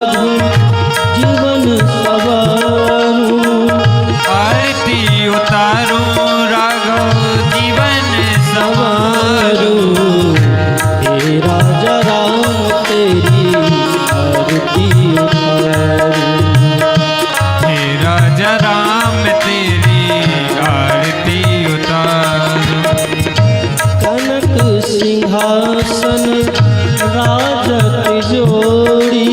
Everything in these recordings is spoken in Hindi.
जीवन सवारूं, आरती उतारूं राघव जीवन संवारूं। हे राजा राम तेरी आरती उतारूं, हे राजा राम तेरी आरती उतारूं। कनक सिंहासन राजत जोड़ी,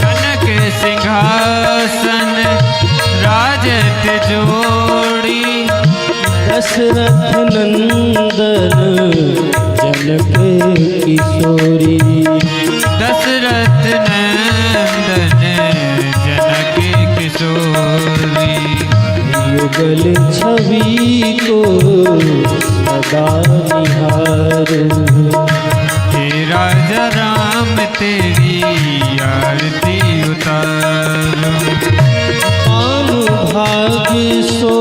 कनक सिंहासन राजत जोड़ी। दशरथ नंदन जनक किशोरी, दशरथ नंदन जनक किशोरी। युगल छवि को सदा निहारूं, हे राजा राम तेरी आरती उतारूं। आम भाग्य सो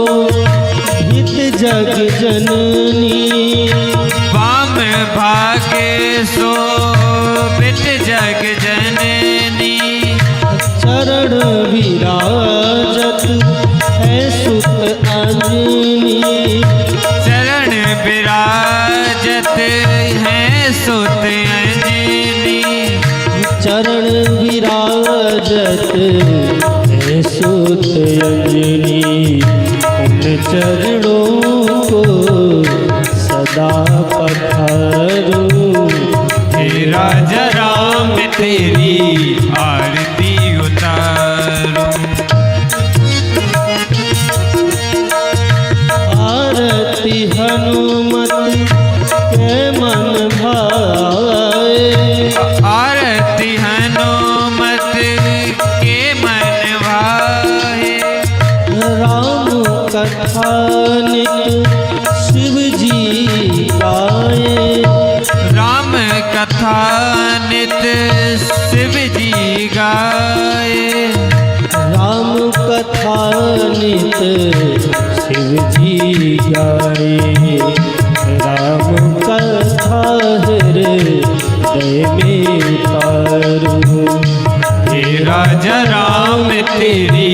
हित जग जननी, वाम भाग्य शोभित जग जननी। चरण विराजत है सुत अंजनी, चरण विराजत है सुत अंजनी। चरण विराजत है सुत अंजनी। उन चरणों को सदा पखारूं, हे राजा राम तेरी आरती उतारूं। आरती हनुमत के मन भाए, आरती हनुमत के मन भाए। राम कथा नित शिव जी गाए, राम कथा नित शिव जी गाए। राम कथा नित शिव जी गाए। राम कथा हृदय में उतारूं, हे राजा राम तेरी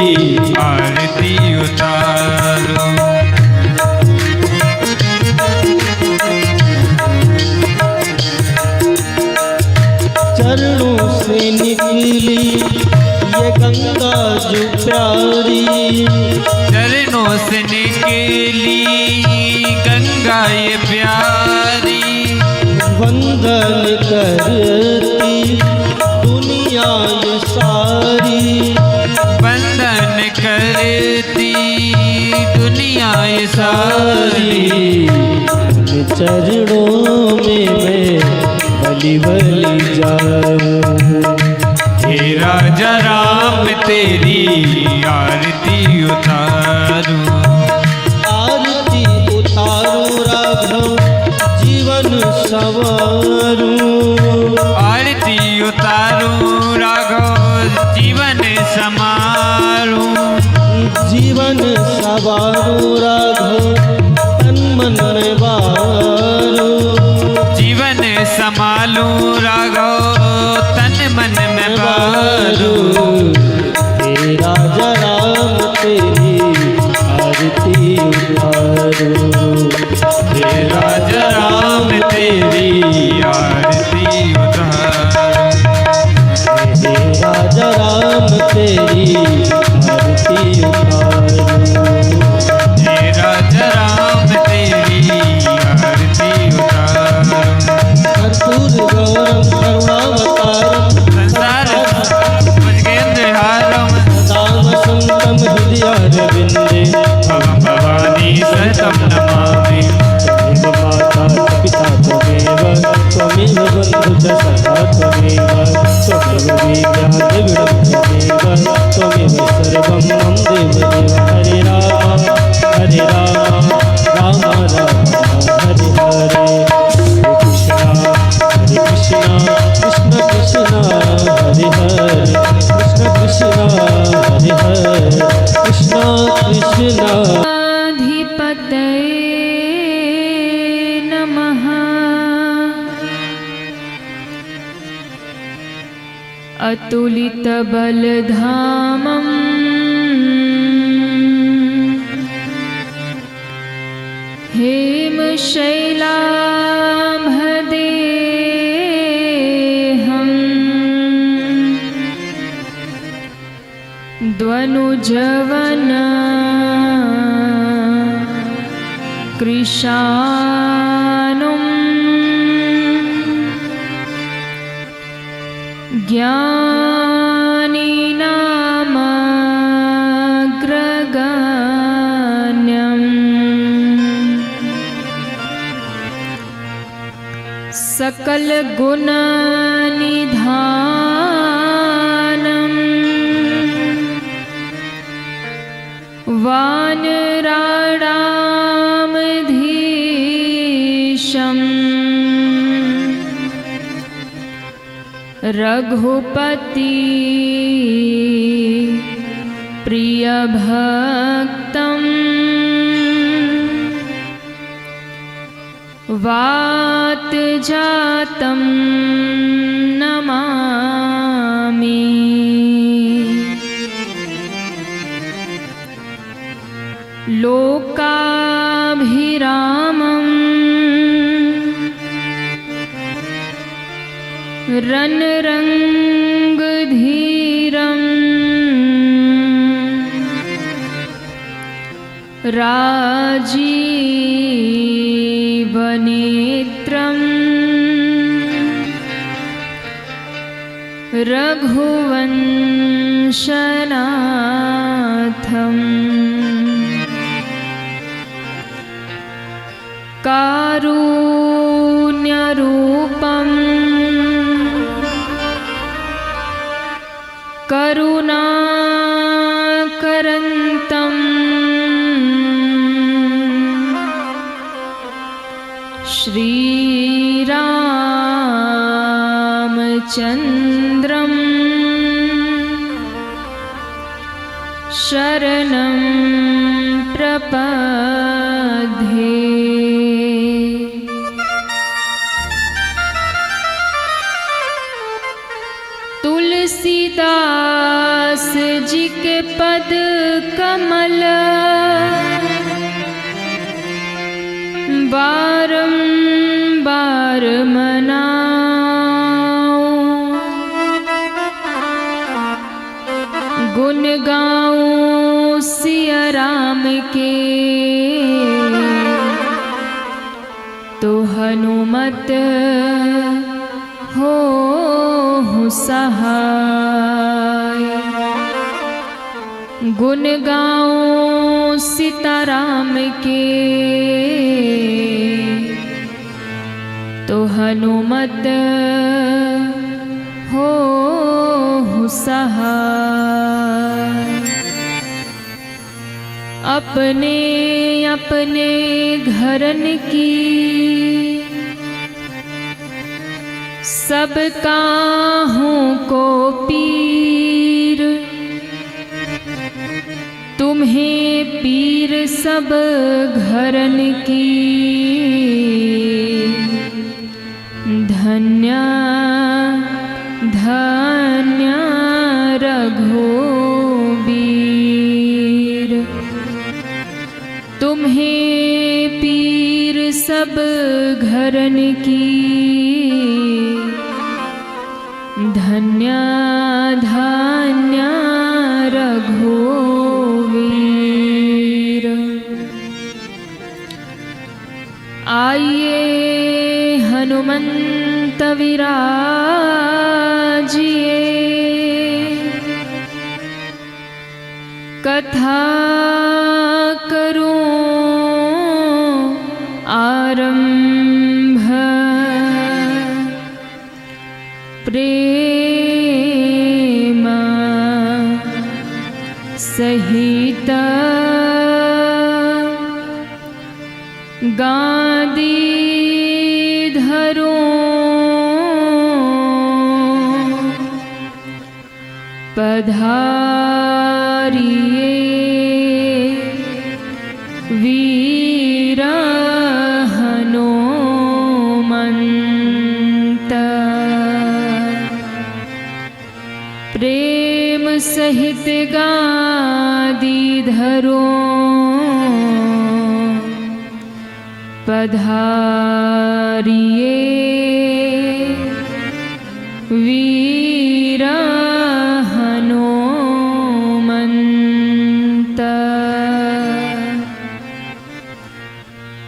आरती उतारूं। चरणों से निकली ये गंगा जो प्यारी, चरणों से निकली गंगा ये प्यारी। वंदन करती दुनिया ये सारी, वंदन करती दुनिया ये सारी। उन चरणों में मैं बलि बलि जाऊं, हे राजा राम तेरी आरती उतारूं। आरती उतारूं राघव जीवन सवारूं, आरती उतारूं राघव जीवन समारूं। जीवन सवारूं राघव तन मन में वारूं, जीवन संभालूं राघव तन मन में बारूं। हे राजा राम तेरी आरती उतारूं, हे राजा राम तेरी आरती उतारूं। हे राजा राम तेरी आरती उतारूं, हे राजा राम तेरी आरती उतारूं। कर्पूर गौरम करुणावतारम संसार भुजगेन्द्रहारम सदा वसन्तं हृदयारविन्दे, भवं भवानी सहितं नमामि। त्वमेव माता पिता त्वमेव, त्वमेव बन्धुश्च सखा त्वमेव, त्वमेव विद्या द्रविणं त्वमेव, त्वमेव सर्वं मम देवदेव। हरे राम राम राम हरे हरे। हरे कृष्ण कृष्ण कृष्ण हरे हरे, कृष्ण कृष्ण हरे हरे, कृष्ण कृष्ण। अधिपतये नमः। अतुलितबलधामम् हेमशैलाभदेहम् द्वनुजवन कृशानुम् ज्ञानिनामग्रगण्यम् सकलगुणनिधानम् वानराणामधीशम् रघुपति प्रियभक्तम् वातजातं नमामि। लोकाभिरामम् रणरङ्गधीरम् राजीवनेत्रम् रघुवंशनाथम् कारुण्यरूपम् करुणाकरन्तम् श्रीरामचन्द्रम् शरणं प्रपद्ये। तुलसीदास जी के पद कमल बारंबार मनाऊं, गुण गाऊं सिया राम के तो हनुमत हो सहाय। गुण गाऊं सीताराम के तो हनुमत हो सहाय। अपने अपने घरन की सब काहू को पीर, तुम्हें पीर सब घरन की। धन्य धन्य रघुबीर, तुम्हें पीर सब घरन की। धन्य धन्य रघुवीर। आइए हनुमंत विराजिए, कथा करूं आरंभ। प्रेम सहित गादी धरूं, पधारिए वीर हनुमंत। प्रेम सहित गादी धरो पधारिए वीर हनुमंत।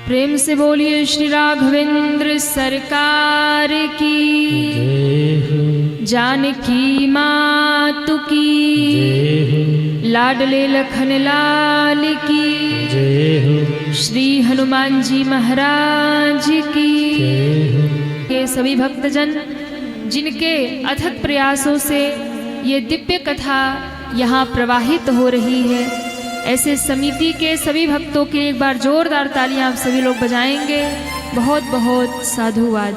प्रेम से बोलिए श्री राघवेंद्र सरकार की, जानकी मातु की, लाडले लखन लाल की, श्री हनुमान जी महाराज की। के सभी भक्तजन जिनके अथक प्रयासों से ये दिव्य कथा यहाँ प्रवाहित हो रही है, ऐसे समिति के सभी भक्तों के एक बार जोरदार तालियां आप सभी लोग बजाएंगे। बहुत बहुत साधुवाद।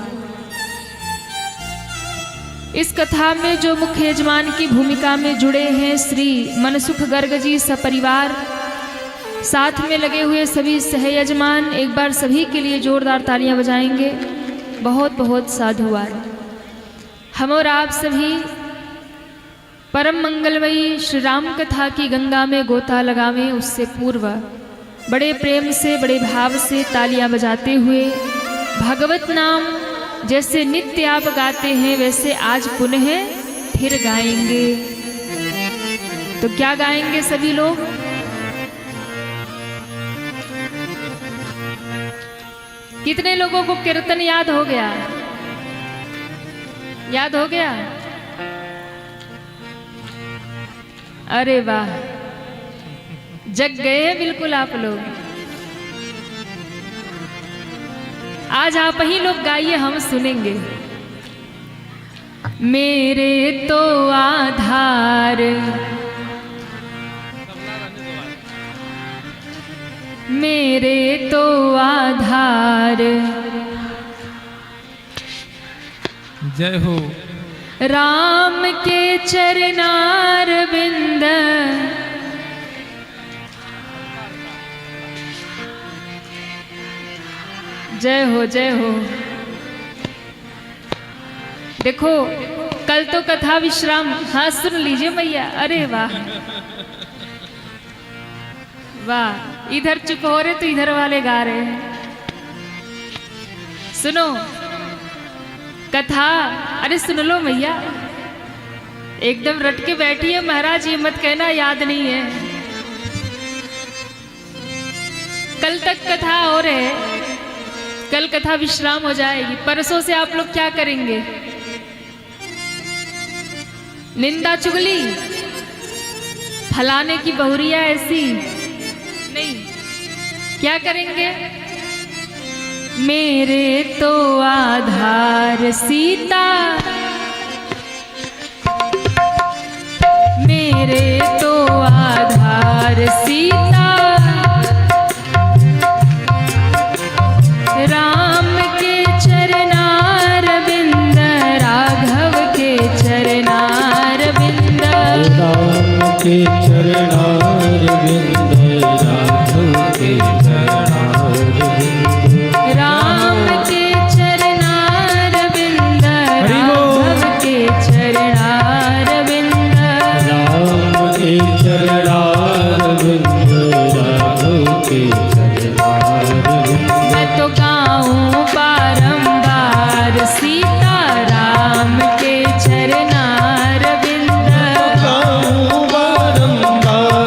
इस कथा में जो मुख्य यजमान की भूमिका में जुड़े हैं श्री मनसुख गर्ग जी सपरिवार, साथ में लगे हुए सभी सहयजमान, एक बार सभी के लिए जोरदार तालियां बजाएंगे। बहुत बहुत साधुवाद। हम और आप सभी परम मंगलमयी श्री राम कथा की गंगा में गोता लगावें, उससे पूर्व बड़े प्रेम से बड़े भाव से तालियां बजाते हुए भगवत नाम जैसे नित्य आप गाते हैं वैसे आज पुनः फिर गाएंगे। तो क्या गाएंगे सभी लोग? कितने लोगों को कीर्तन याद हो गया? याद हो गया? अरे वाह, जग गए हैं बिल्कुल आप लोग। आज आप ही लोग गाइए, हम सुनेंगे। मेरे तो आधार मेरे तो आधार जय हो राम के चरनार बिंद। जय हो जय हो। देखो कल तो कथा विश्राम, हाँ सुन लीजिए भैया। अरे वाह वाह, इधर चुप हो रहे तो इधर वाले गा रहे हैं। सुनो कथा, अरे सुन लो भैया, एकदम रट के बैठी है महाराज, ये मत कहना याद नहीं है। कल तक कथा और है, कल कथा विश्राम हो जाएगी। परसों से आप लोग क्या करेंगे? निंदा चुगली, फलाने की बहुरिया ऐसी नहीं, क्या करेंगे? मेरे तो आधार सीता, मेरे तो आधार सीता, राम के चरनार बिंद, राघव के चरनार बिंद, राम के चरनार बिंद, राघव के चरनार बिंद, राम के चरनार बिंद, राघव के चरनार बिंद, राम के चरनार बिंद, राघव के चरनार बिंद। मैं तो गाऊं बारंबार सीता राम के चरनार बिंद, गाऊं बारंबार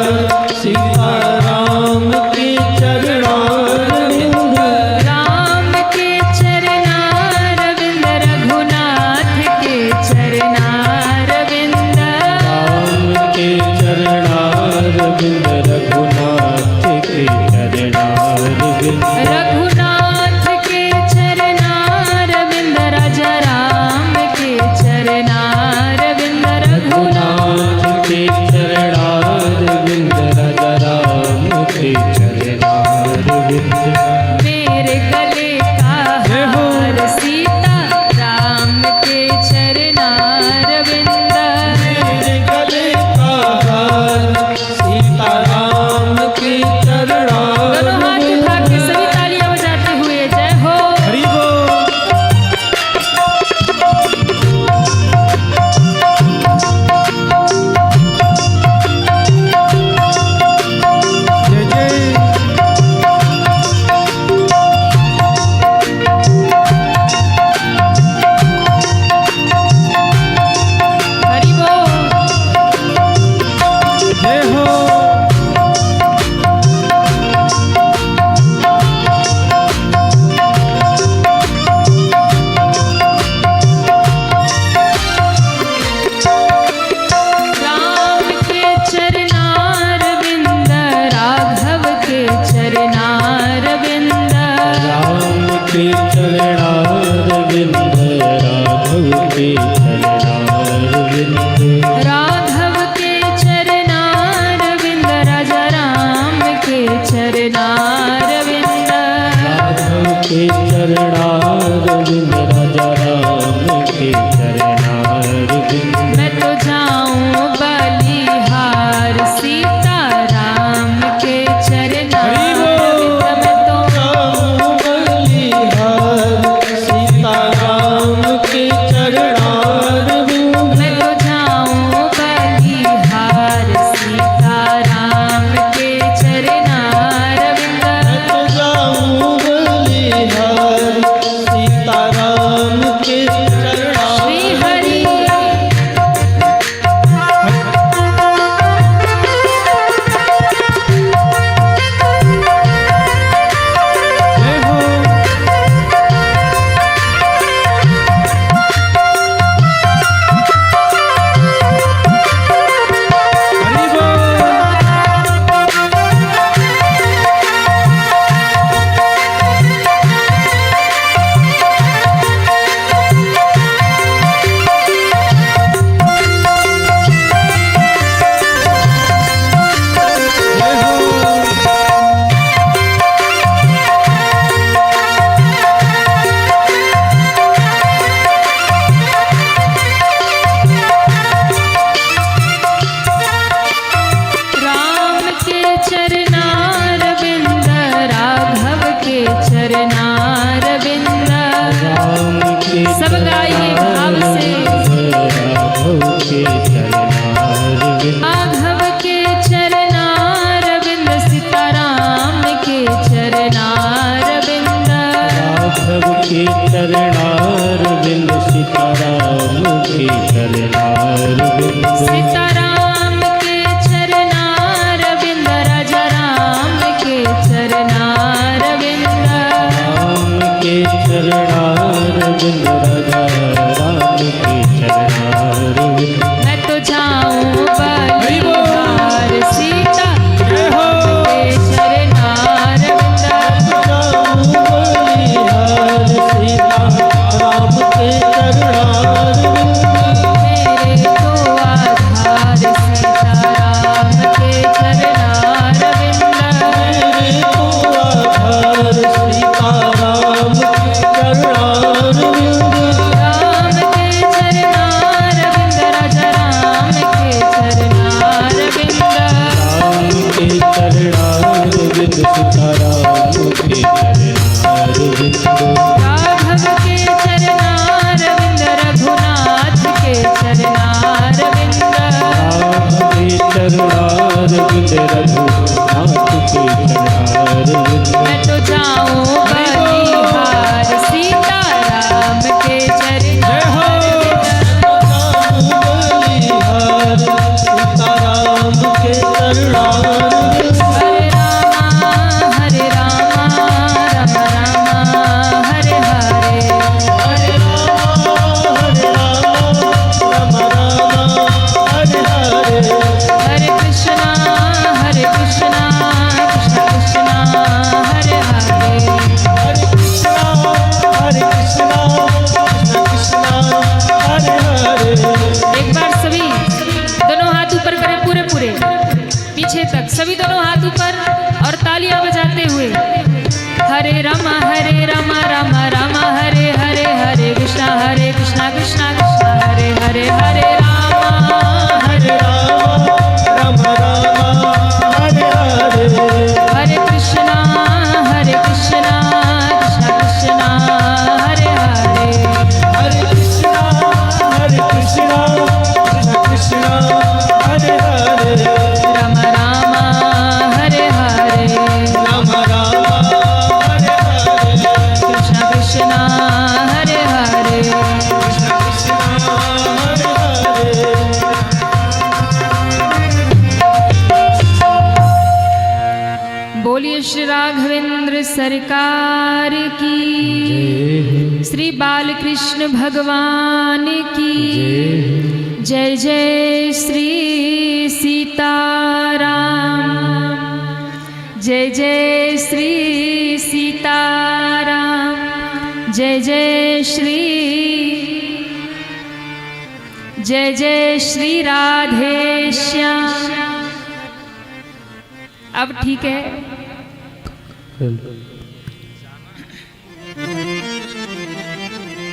रघुनाथ के चरणारविंद। मैं तो जाऊं बलिहार सीताराम के चरणारविंद। सीताराम के चरणारविंद। हरे रामा राम रामा हरे हरे। हरे कृष्णा कृष्णा कृष्ण कृष्णा हरे हरे। हरे कृष्णा कृष्ण कृष्ण हरे हरे। एक बार सभी दोनों हाथ ऊपर करें, पूरे पूरे पीछे तक सभी दोनों हाथ ऊपर और तालियां बजाते हुए। हरे रामा रामा रामा हरे हरे। हरे कृष्णा कृष्णा कृष्ण हरे हरे। हरे रामा राम राम हरे हरे। हरे कृष्णा कृष्ण कृष्ण हरे हरे। हरे कृष्णा कृष्ण कृष्ण हरे हरे। राम रामा हरे हरे। राम राम हरे हरे। कृष्ण कृष्ण हरे हरे। कृष्ण कृष्ण हरे हरे। बोलिए श्री राघवेंद्र सरकार की, श्री बालकृष्ण भगवान की जय। जय श्री सीताराम। जय जय श्री सीताराम। जय जय श्री राधे श्याम। अब ठीक है।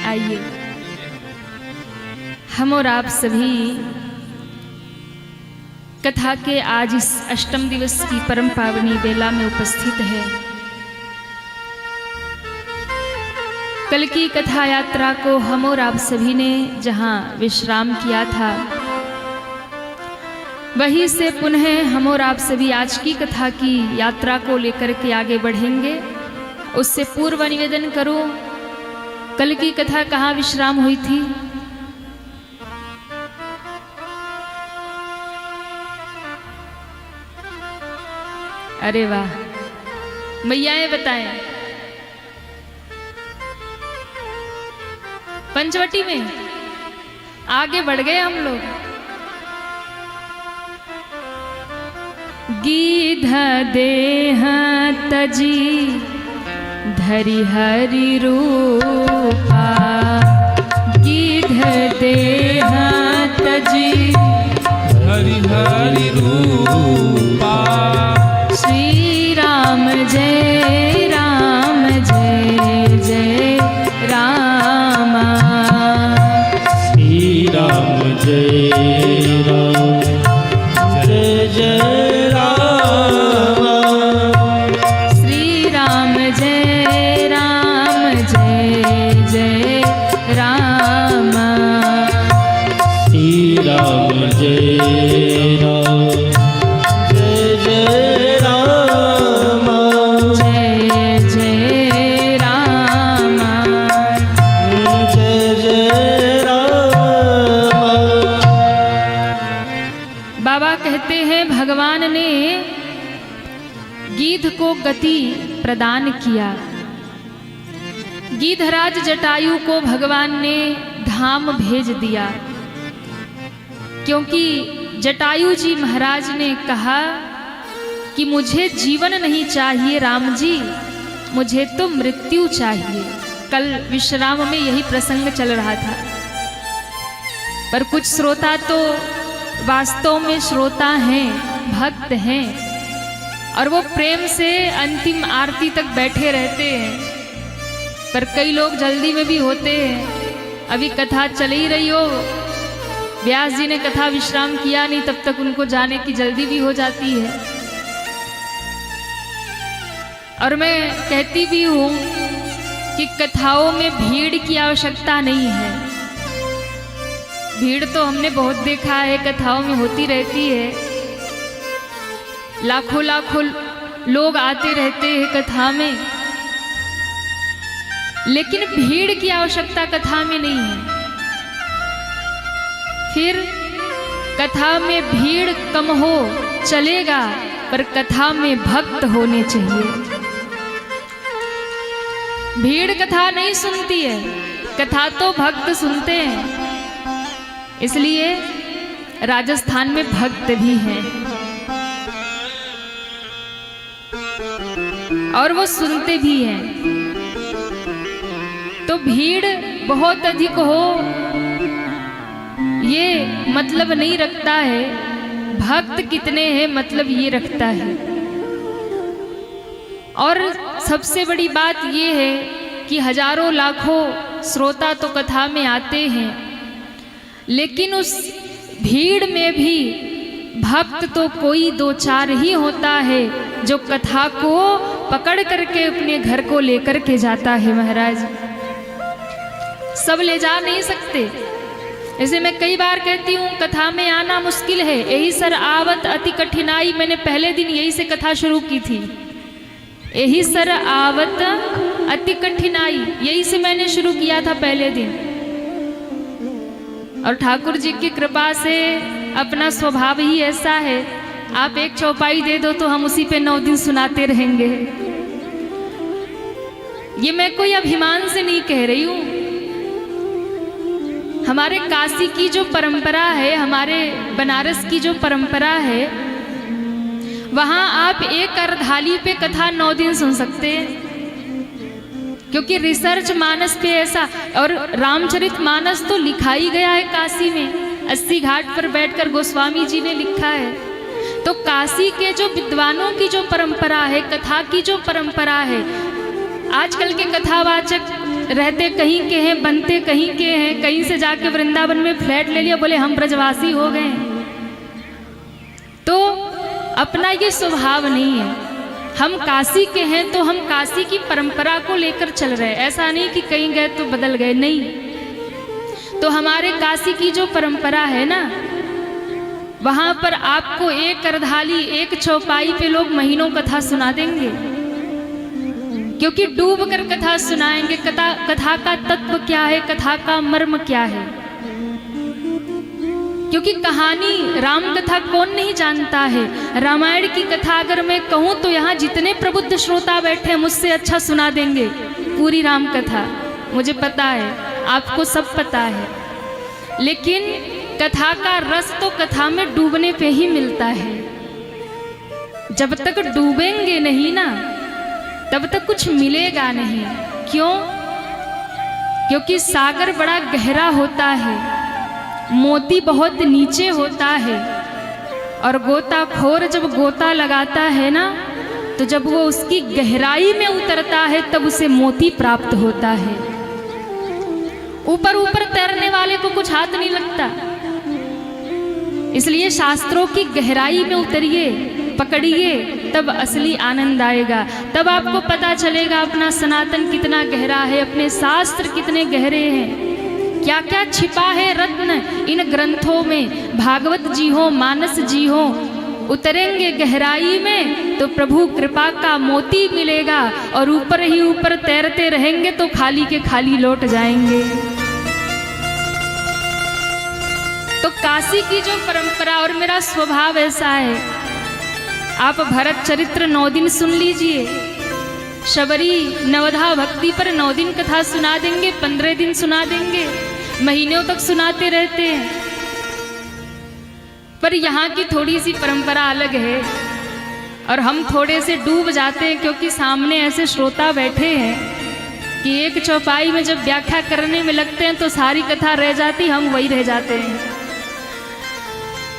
आइए हम और आप सभी कथा के आज इस अष्टम दिवस की परम पावनी बेला में उपस्थित है। कल की कथा यात्रा को हम और आप सभी ने जहां विश्राम किया था, वहीं से पुनः हम और आप सभी आज की कथा की यात्रा को लेकर के आगे बढ़ेंगे। उससे पूर्व निवेदन करो, कल की कथा कहाँ विश्राम हुई थी? अरे वाह, मैयाएं बताएं। पंचवटी में आगे बढ़ गए हम लोग। गीध देह तजी धरि हरि रूपा। गीध देह तजी हरि हरि रूपा। श्री राम जय जय रामा। श्री राम जय जय राम। श्री राम जय जय रामा। श्री राम जय जय राम। जय जय रामा। जय राम। बाबा कहते हैं भगवान ने गीध को गति प्रदान किया। गीधराज जटायु को भगवान ने धाम भेज दिया, क्योंकि जटायु जी महाराज ने कहा कि मुझे जीवन नहीं चाहिए राम जी, मुझे तो मृत्यु चाहिए। कल विश्राम में यही प्रसंग चल रहा था। पर कुछ श्रोता तो वास्तव में श्रोता हैं, भक्त हैं, और वो प्रेम से अंतिम आरती तक बैठे रहते हैं। पर कई लोग जल्दी में भी होते हैं। अभी कथा चल ही रही हो, व्यास जी ने कथा विश्राम किया नहीं, तब तक उनको जाने की जल्दी भी हो जाती है। और मैं कहती भी हूँ कि कथाओं में भीड़ की आवश्यकता नहीं है। भीड़ तो हमने बहुत देखा है, कथाओं में होती रहती है। लाखों लाखों लोग आते रहते हैं कथा में, लेकिन भीड़ की आवश्यकता कथा में नहीं है। फिर कथा में भीड़ कम हो चलेगा, पर कथा में भक्त होने चाहिए। भीड़ कथा नहीं सुनती है, कथा तो भक्त सुनते हैं। इसलिए राजस्थान में भक्त भी हैं और वो सुनते भी हैं। तो भीड़ बहुत अधिक हो ये मतलब नहीं रखता है, भक्त कितने हैं मतलब ये रखता है। और सबसे बड़ी बात ये है कि हजारों लाखों श्रोता तो कथा में आते हैं, लेकिन उस भीड़ में भी भक्त तो कोई दो चार ही होता है जो कथा को पकड़ करके अपने घर को लेकर के जाता है। महाराज सब ले जा नहीं सकते। जैसे मैं कई बार कहती हूँ कथा में आना मुश्किल है, यही सर आवत अति कठिनाई। मैंने पहले दिन यही से कथा शुरू की थी, यही सर आवत अति कठिनाई, यही से मैंने शुरू किया था पहले दिन। और ठाकुर जी की कृपा से अपना स्वभाव ही ऐसा है, आप एक चौपाई दे दो तो हम उसी पे 9 दिन सुनाते रहेंगे। ये मैं कोई अभिमान से नहीं कह रही हूँ। हमारे काशी की जो परंपरा है, हमारे बनारस की जो परंपरा है, वहाँ आप एक अर्धाली पे कथा 9 दिन सुन सकते हैं, क्योंकि रिसर्च मानस पे ऐसा, और रामचरित मानस तो लिखा ही गया है काशी में। 80 घाट पर बैठकर गोस्वामी जी ने लिखा है। तो काशी के जो विद्वानों की जो परंपरा है, कथा की जो परंपरा है, आजकल के कथावाचक रहते कहीं के हैं, बनते कहीं के हैं, कहीं से जाके वृंदावन में फ्लैट ले लिया, बोले हम ब्रजवासी हो गए। तो अपना ये स्वभाव नहीं है। हम काशी के हैं तो हम काशी की परंपरा को लेकर चल रहे हैं, ऐसा नहीं कि कहीं गए तो बदल गए, नहीं। तो हमारे काशी की जो परंपरा है ना, वहां पर आपको एक अर्धाली, एक चौपाई पे लोग महीनों कथा सुना देंगे, क्योंकि डूब कर कथा सुनाएंगे। कथा का तत्व क्या है, कथा का मर्म क्या है। क्योंकि कहानी राम कथा कौन नहीं जानता है। रामायण की कथा अगर मैं कहूँ तो यहाँ जितने प्रबुद्ध श्रोता बैठे हैं मुझसे अच्छा सुना देंगे पूरी राम कथा। मुझे पता है, आपको सब पता है, लेकिन कथा का रस तो कथा में डूबने पे ही मिलता है। जब तक डूबेंगे नहीं ना, तब तक कुछ मिलेगा नहीं। क्यों? क्योंकि सागर बड़ा गहरा होता है, मोती बहुत नीचे होता है, और गोताखोर जब गोता लगाता है ना, तो जब वो उसकी गहराई में उतरता है तब उसे मोती प्राप्त होता है। ऊपर ऊपर तैरने वाले को कुछ हाथ नहीं लगता। इसलिए शास्त्रों की गहराई में उतरिए, पकड़िए, तब असली आनंद आएगा। तब आपको पता चलेगा अपना सनातन कितना गहरा है, अपने शास्त्र कितने गहरे हैं, क्या क्या छिपा है रत्न इन ग्रंथों में। भागवत जी हो, मानस जी हो, उतरेंगे गहराई में तो प्रभु कृपा का मोती मिलेगा, और ऊपर ही ऊपर तैरते रहेंगे तो खाली के खाली लौट जाएंगे। तो काशी की जो परंपरा, और मेरा स्वभाव ऐसा है, आप भरत चरित्र 9 दिन सुन लीजिए, शबरी नवधा भक्ति पर 9 दिन कथा सुना देंगे, 15 दिन सुना देंगे, महीनों तक सुनाते रहते हैं। पर यहाँ की थोड़ी सी परंपरा अलग है, और हम थोड़े से डूब जाते हैं, क्योंकि सामने ऐसे श्रोता बैठे हैं कि एक चौपाई में जब व्याख्या करने में लगते हैं तो सारी कथा रह जाती, हम वही रह जाते हैं।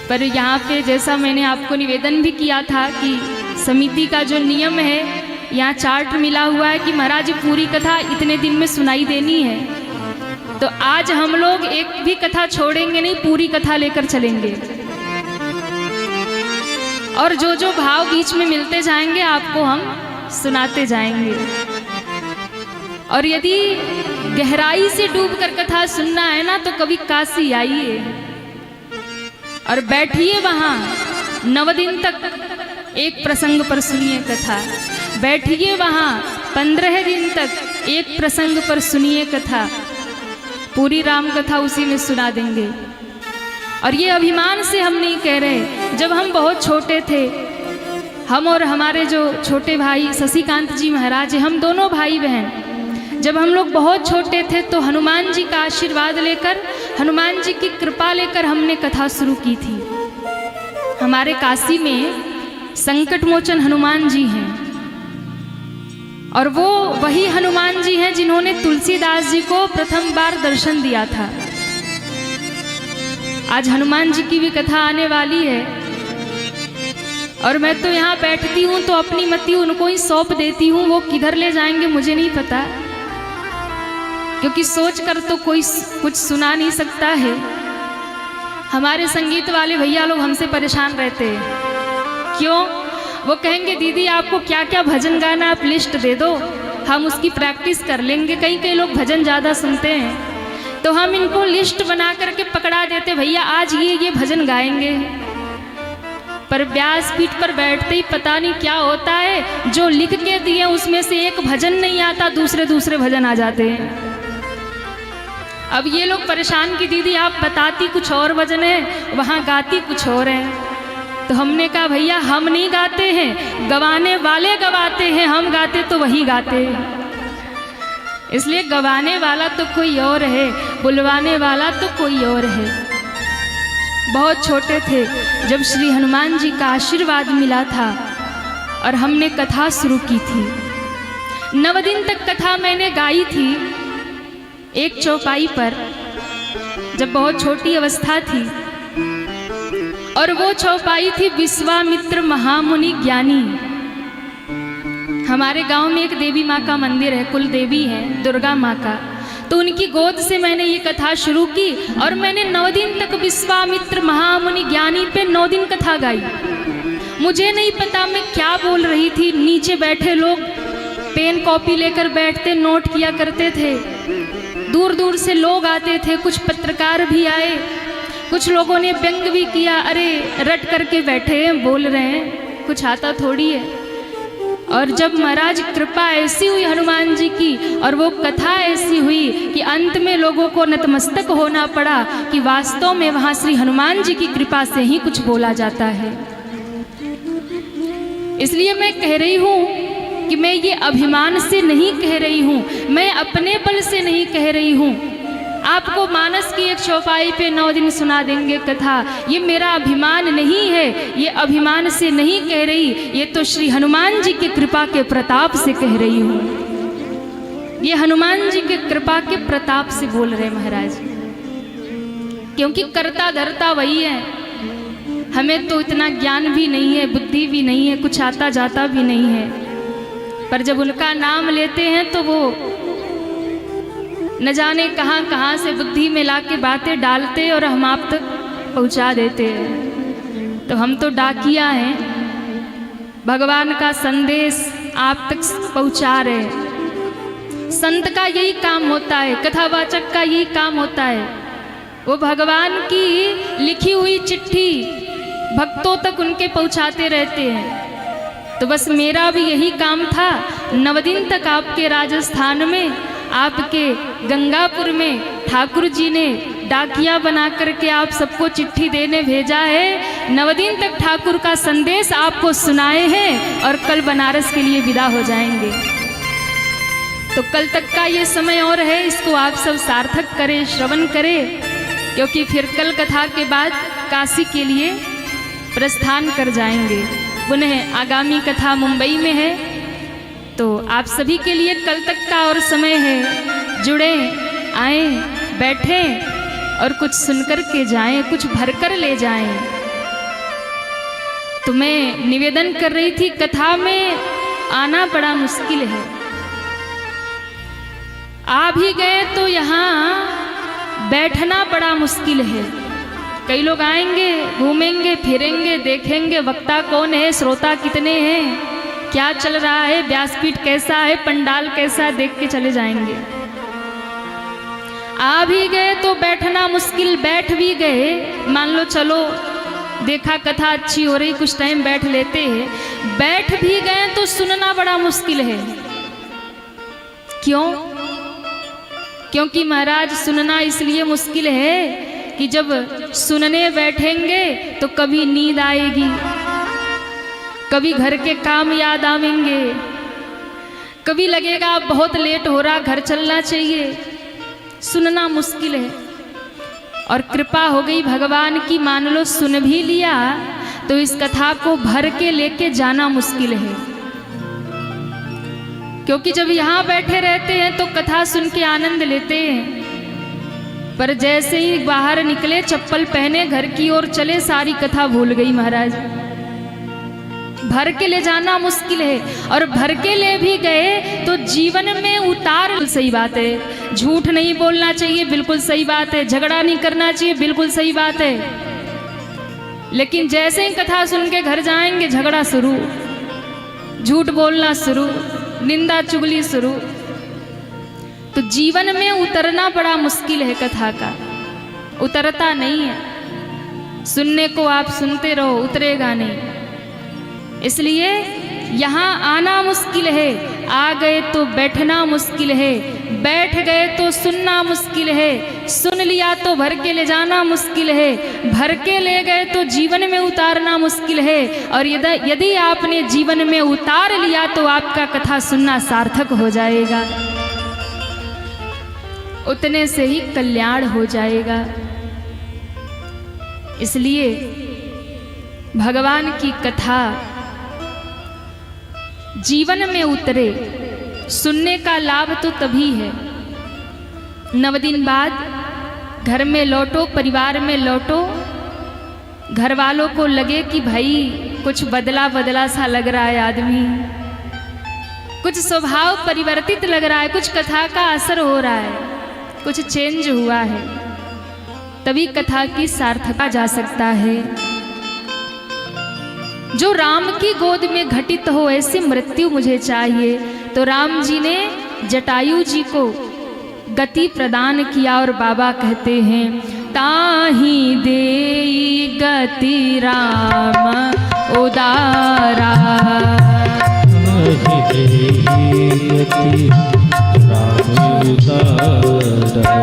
पर यहाँ पे जैसा मैंने आपको निवेदन भी किया था कि समिति का जो नियम है, यहाँ चार्ट मिला हुआ है कि महाराज पूरी कथा इतने दिन में सुनाई देनी है। तो आज हम लोग एक भी कथा छोड़ेंगे नहीं, पूरी कथा लेकर चलेंगे, और जो जो भाव बीच में मिलते जाएंगे आपको हम सुनाते जाएंगे। और यदि गहराई से डूबकर कथा सुनना है ना, तो कभी काशी आइए और बैठिए वहाँ 9 दिन तक, एक प्रसंग पर सुनिए कथा। बैठिए वहाँ 15 दिन तक एक प्रसंग पर सुनिए कथा, पूरी राम कथा उसी में सुना देंगे। और ये अभिमान से हम नहीं कह रहे, जब हम बहुत छोटे थे, हम और हमारे जो छोटे भाई शशिकांत जी महाराज, हम दोनों भाई बहन, जब हम लोग बहुत छोटे थे तो हनुमान जी का आशीर्वाद लेकर, हनुमान जी की कृपा लेकर हमने कथा शुरू की थी। हमारे काशी में संकट मोचन हनुमान जी हैं, और वो वही हनुमान जी हैं जिन्होंने तुलसीदास जी को प्रथम बार दर्शन दिया था। आज हनुमान जी की भी कथा आने वाली है, और मैं तो यहाँ बैठती हूँ तो अपनी मति उनको ही सौंप देती हूँ, वो किधर ले जाएंगे मुझे नहीं पता, क्योंकि सोच कर तो कोई कुछ सुना नहीं सकता है। हमारे संगीत वाले भैया लोग हमसे परेशान रहते हैं, क्यों? वो कहेंगे दीदी आपको क्या क्या भजन गाना, आप लिस्ट दे दो, हम उसकी प्रैक्टिस कर लेंगे। कई लोग भजन ज़्यादा सुनते हैं, तो हम इनको लिस्ट बना करके पकड़ा देते, भैया आज ये भजन गाएंगे। पर व्यासपीठ पर बैठते ही पता नहीं क्या होता है, जो लिख के दिए उसमें से एक भजन नहीं आता, दूसरे भजन आ जाते हैं। अब ये लोग परेशान कि दीदी आप बताती कुछ और भजन है, वहाँ गाती कुछ और है। तो हमने कहा भैया हम नहीं गाते हैं, गवाने वाले गवाते हैं, हम गाते तो वही गाते हैं। इसलिए गवाने वाला तो कोई और है, बुलवाने वाला तो कोई और है। बहुत छोटे थे जब श्री हनुमान जी का आशीर्वाद मिला था और हमने कथा शुरू की थी। 9 दिन तक कथा मैंने गाई थी एक चौपाई पर, जब बहुत छोटी अवस्था थी, और वो चौपाई थी विश्वामित्र महामुनि ज्ञानी। हमारे गांव में एक देवी माँ का मंदिर है, कुल देवी है दुर्गा माँ का, तो उनकी गोद से मैंने ये कथा शुरू की, और मैंने 9 दिन तक विश्वामित्र महामुनि ज्ञानी पे 9 दिन कथा गाई। मुझे नहीं पता मैं क्या बोल रही थी, नीचे बैठे लोग पेन कॉपी लेकर बैठते, नोट किया करते थे, दूर दूर से लोग आते थे, कुछ पत्रकार भी आए, कुछ लोगों ने व्यंग भी किया, अरे रट करके बैठे हैं, बोल रहे हैं, कुछ आता थोड़ी है। और जब महाराज कृपा ऐसी हुई हनुमान जी की, और वो कथा ऐसी हुई कि अंत में लोगों को नतमस्तक होना पड़ा कि वास्तव में वहाँ श्री हनुमान जी की कृपा से ही कुछ बोला जाता है। इसलिए मैं कह रही हूँ कि मैं ये अभिमान से नहीं कह रही हूँ, मैं अपने बल से नहीं कह रही हूँ। आपको मानस की एक चौपाई पे 9 दिन सुना देंगे कथा, ये मेरा अभिमान नहीं है, ये अभिमान से नहीं कह रही, ये तो श्री हनुमान जी की कृपा के प्रताप से कह रही हूँ। ये हनुमान जी के कृपा के प्रताप से बोल रहे महाराज, क्योंकि करता धरता वही है। हमें तो इतना ज्ञान भी नहीं है, बुद्धि भी नहीं है, कुछ आता जाता भी नहीं है, पर जब उनका नाम लेते हैं तो वो न जाने कहाँ कहाँ से बुद्धि में ला के बातें डालते और हम आप तक पहुँचा देते हैं। तो हम तो डाकिया हैं, भगवान का संदेश आप तक पहुँचा रहे। संत का यही काम होता है, कथावाचक का यही काम होता है, वो भगवान की लिखी हुई चिट्ठी भक्तों तक उनके पहुँचाते रहते हैं। तो बस मेरा भी यही काम था। 9 दिन तक आपके राजस्थान में, आपके गंगापुर में ठाकुर जी ने डाकिया बना करके आप सबको चिट्ठी देने भेजा है। 9 दिन तक ठाकुर का संदेश आपको सुनाए हैं, और कल बनारस के लिए विदा हो जाएंगे। तो कल तक का ये समय और है, इसको आप सब सार्थक करें, श्रवण करें, क्योंकि फिर कल कथा के बाद काशी के लिए प्रस्थान कर जाएंगे। पुनः आगामी कथा मुंबई में है, तो आप सभी के लिए कल तक का और समय है, जुड़े, आए, बैठे और कुछ सुनकर के जाएं, कुछ भरकर ले जाएं। तो मैं निवेदन कर रही थी, कथा में आना बड़ा मुश्किल है। आ भी गए तो यहाँ बैठना बड़ा मुश्किल है। कई लोग आएंगे, घूमेंगे, फिरेंगे, देखेंगे वक्ता कौन है, श्रोता कितने हैं, क्या चल रहा है, व्यासपीठ कैसा है, पंडाल कैसा है, देख के चले जाएंगे। आ भी गए तो बैठना मुश्किल, बैठ भी गए, मान लो चलो देखा कथा अच्छी हो रही, कुछ टाइम बैठ लेते हैं। बैठ भी गए तो सुनना बड़ा मुश्किल है। क्यों? क्योंकि महाराज सुनना इसलिए मुश्किल है कि जब सुनने बैठेंगे तो कभी नींद आएगी, कभी घर के काम याद आवेंगे, कभी लगेगा बहुत लेट हो रहा, घर चलना चाहिए। सुनना मुश्किल है। और कृपा हो गई भगवान की, मान लो सुन भी लिया तो इस कथा को भर के लेके जाना मुश्किल है। क्योंकि जब यहाँ बैठे रहते हैं तो कथा सुन के आनंद लेते हैं, पर जैसे ही बाहर निकले, चप्पल पहने, घर की ओर चले, सारी कथा भूल गई महाराज। भर के ले जाना मुश्किल है। और भर के ले भी गए तो जीवन में उतार, सही बात है, झूठ नहीं बोलना चाहिए, बिल्कुल सही बात है, झगड़ा नहीं करना चाहिए, बिल्कुल सही बात है। लेकिन जैसे ही कथा सुन के घर जाएंगे, झगड़ा शुरू, झूठ बोलना शुरू, निंदा चुगली शुरू। तो जीवन में उतरना बड़ा मुश्किल है। कथा का उतरता नहीं है। सुनने को आप सुनते रहो, उतरेगा नहीं। इसलिए यहाँ आना मुश्किल है, आ गए तो बैठना मुश्किल है, बैठ गए तो सुनना मुश्किल है, सुन लिया तो भर के ले जाना मुश्किल है, भर के ले गए तो जीवन में उतारना मुश्किल है। और यदि आपने जीवन में उतार लिया तो आपका कथा सुनना सार्थक हो जाएगा, उतने से ही कल्याण हो जाएगा। इसलिए भगवान की कथा जीवन में उतरे, सुनने का लाभ तो तभी है। 9 दिन बाद घर में लौटो, परिवार में लौटो, घर वालों को लगे कि भाई कुछ बदला बदला सा लग रहा है आदमी, कुछ स्वभाव परिवर्तित लग रहा है, कुछ कथा का असर हो रहा है, कुछ चेंज हुआ है, तभी कथा की सार्थकता जा सकता है। जो राम की गोद में घटित हो ऐसी मृत्यु मुझे चाहिए। तो राम जी ने जटायु जी को गति प्रदान किया और बाबा कहते हैं, ताहि देई गति राम उदारा, ताहि देई गति राम उदारा,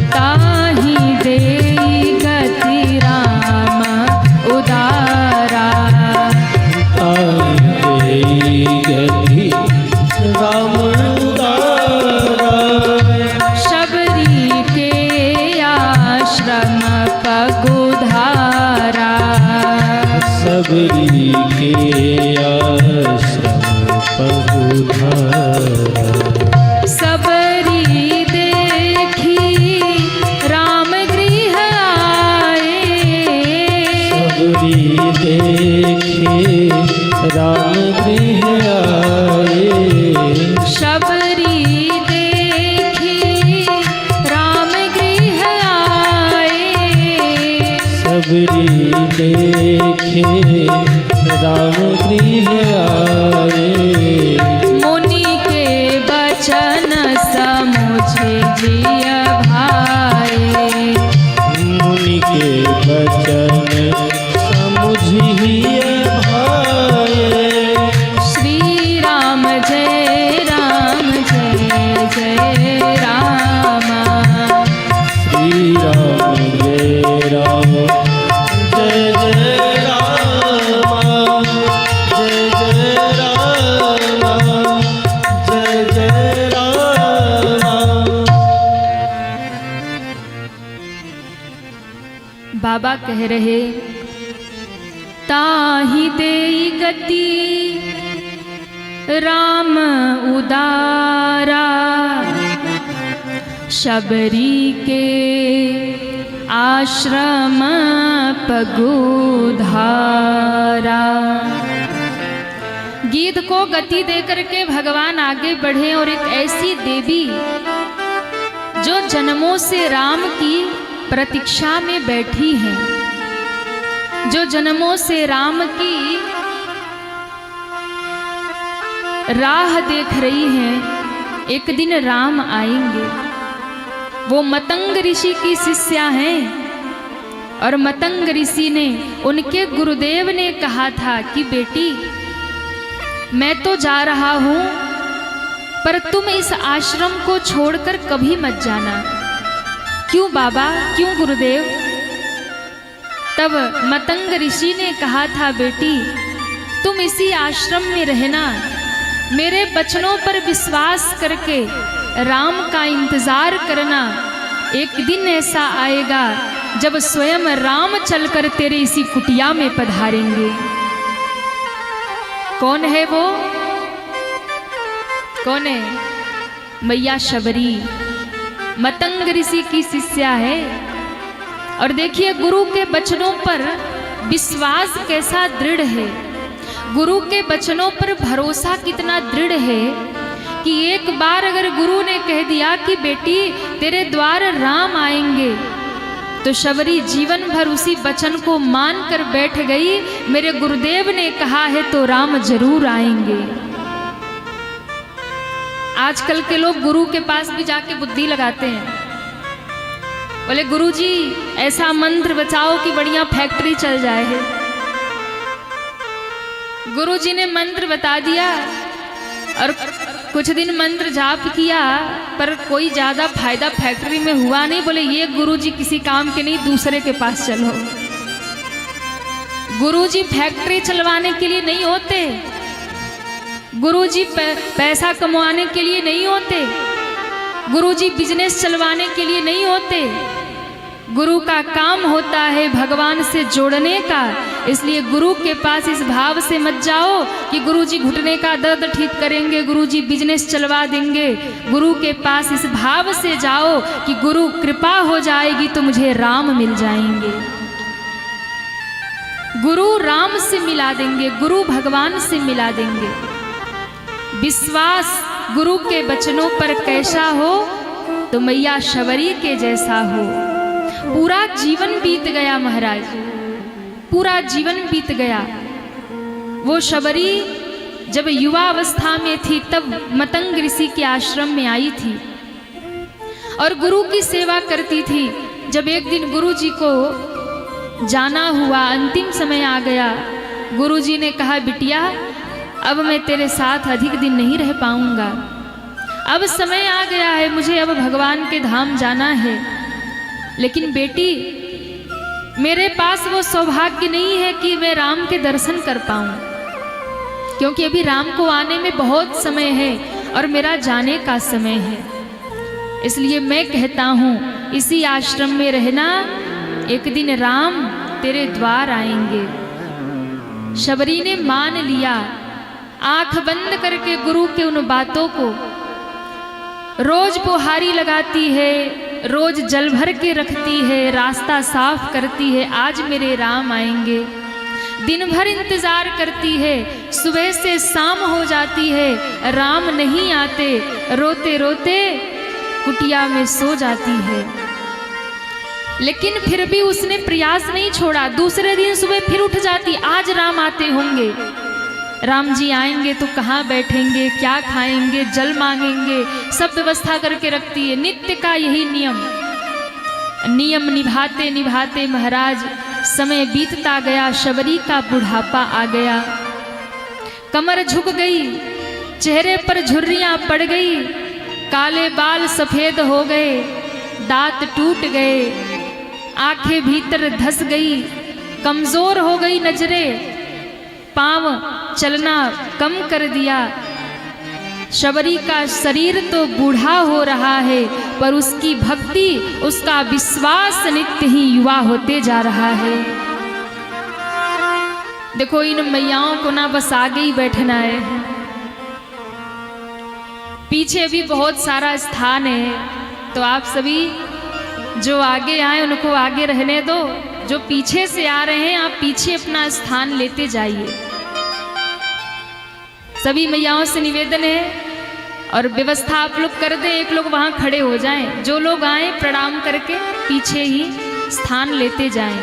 ताहि देई गति राम उदारा, गति राम उदारा, शबरी के आश्रम पगुधारा, शबरी के आश्रम पगुधारा, सबरी देखी राम गृह आए, सबरी देखे राम गृह आए, शबरी देखी राम गृह आए, सबरी देखे राम गृह आए, मुनि के बचन समुझे जिय भाए, मुनि के बचन समुझिए भाए, श्री राम जय राम जय जय राम, श्री राम जय राम जय जय राम, जय जय राम, जय जय राम। बाबा कह रहे, ताहि देई गति राम उदारा, शबरी के आश्रम पगुधारा। गीत को गति देकर के भगवान आगे बढ़े और एक ऐसी देवी जो जन्मों से राम की प्रतीक्षा में बैठी हैं, जो जन्मों से राम की राह देख रही हैं, एक दिन राम आएंगे। वो मतंग ऋषि की शिष्या हैं और मतंग ऋषि ने, उनके गुरुदेव ने कहा था कि बेटी मैं तो जा रहा हूँ, पर तुम इस आश्रम को छोड़कर कभी मत जाना। क्यों बाबा, क्यों गुरुदेव? तब मतंग ऋषि ने कहा था बेटी तुम इसी आश्रम में रहना, मेरे वचनों पर विश्वास करके राम का इंतजार करना। एक दिन ऐसा आएगा जब स्वयं राम चलकर तेरे इसी कुटिया में पधारेंगे। कौन है वो? कौन है? मैया शबरी, मतंग ऋषि की शिष्या है। और देखिए गुरु के वचनों पर विश्वास कैसा दृढ़ है, गुरु के वचनों पर भरोसा कितना दृढ़ है कि एक बार अगर गुरु ने कह दिया कि बेटी तेरे द्वार राम आएंगे, तो शबरी जीवन भर उसी वचन को मानकर बैठ गई। मेरे गुरुदेव ने कहा है तो राम जरूर आएंगे। आजकल के लोग गुरु के पास भी जाके बुद्धि लगाते हैं, बोले गुरुजी ऐसा मंत्र बचाओ कि बढ़िया फैक्ट्री चल जाए है। गुरुजी ने मंत्र बता दिया और कुछ दिन मंत्र जाप किया, पर कोई ज्यादा फायदा फैक्ट्री में हुआ नहीं। बोले ये गुरुजी किसी काम के नहीं, दूसरे के पास चलो। गुरुजी फैक्ट्री चलवाने के लिए नहीं होते, गुरुजी पैसा कमाने के लिए नहीं होते, गुरुजी बिजनेस चलवाने के लिए नहीं होते। गुरु का काम होता है भगवान से जोड़ने का। इसलिए गुरु के पास इस भाव से मत जाओ कि गुरुजी घुटने का दर्द ठीक करेंगे, गुरुजी बिजनेस चलवा देंगे। गुरु के पास इस भाव से जाओ कि गुरु कृपा हो जाएगी तो मुझे राम मिल जाएंगे, गुरु राम से मिला देंगे, गुरु भगवान से मिला देंगे। विश्वास गुरु के वचनों पर कैसा हो तो मैया शबरी के जैसा हो। पूरा जीवन बीत गया महाराज, पूरा जीवन बीत गया। वो शबरी जब युवा अवस्था में थी तब मतंग ऋषि के आश्रम में आई थी और गुरु की सेवा करती थी। जब एक दिन गुरु जी को जाना हुआ, अंतिम समय आ गया, गुरु जी ने कहा बिटिया अब मैं तेरे साथ अधिक दिन नहीं रह पाऊंगा, अब समय आ गया है, मुझे अब भगवान के धाम जाना है। लेकिन बेटी मेरे पास वो सौभाग्य नहीं है कि मैं राम के दर्शन कर पाऊं, क्योंकि अभी राम को आने में बहुत समय है और मेरा जाने का समय है। इसलिए मैं कहता हूँ इसी आश्रम में रहना, एक दिन राम तेरे द्वार आएंगे। शबरी ने मान लिया, आंख बंद करके गुरु के उन बातों को रोज बुहारी लगाती है, रोज जल भर के रखती है, रास्ता साफ करती है, आज मेरे राम आएंगे। दिन भर इंतजार करती है, सुबह से शाम हो जाती है, राम नहीं आते, रोते रोते कुटिया में सो जाती है। लेकिन फिर भी उसने प्रयास नहीं छोड़ा। दूसरे दिन सुबह फिर उठ जाती, आज राम आते होंगे, राम जी आएंगे तो कहाँ बैठेंगे, क्या खाएंगे, जल मांगेंगे, सब व्यवस्था करके रखती है। नित्य का यही नियम निभाते निभाते महाराज समय बीतता गया। शबरी का बुढ़ापा आ गया, कमर झुक गई, चेहरे पर झुर्रियां पड़ गई, काले बाल सफेद हो गए, दांत टूट गए, आंखें भीतर धस गई, कमजोर हो गई नजरें, पांव चलना कम कर दिया। शबरी का शरीर तो बूढ़ा हो रहा है, पर उसकी भक्ति, उसका विश्वास नित्य ही युवा होते जा रहा है। देखो इन मैयाओं को ना बस आगे ही बैठना है, पीछे भी बहुत सारा स्थान है। तो आप सभी जो आगे आए उनको आगे रहने दो, जो पीछे से आ रहे हैं आप पीछे अपना स्थान लेते जाइए। सभी मैयाओं से निवेदन है और व्यवस्था आप लोग कर दें, एक लोग वहां खड़े हो जाएं, जो लोग आए प्रणाम करके पीछे ही स्थान लेते जाएं।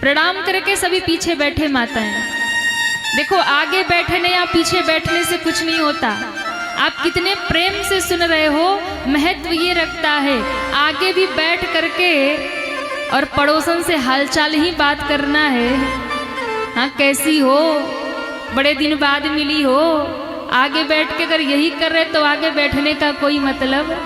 प्रणाम करके सभी पीछे बैठे माताएं। देखो आगे बैठने या पीछे बैठने से कुछ नहीं होता, आप कितने प्रेम से सुन रहे हो, महत्व ये रखता है। आगे भी बैठ करके और पड़ोसन से हालचाल ही बात करना है। हाँ, कैसी हो, बड़े दिन बाद मिली हो, आगे बैठ के अगर यही कर रहे तो आगे बैठने का कोई मतलब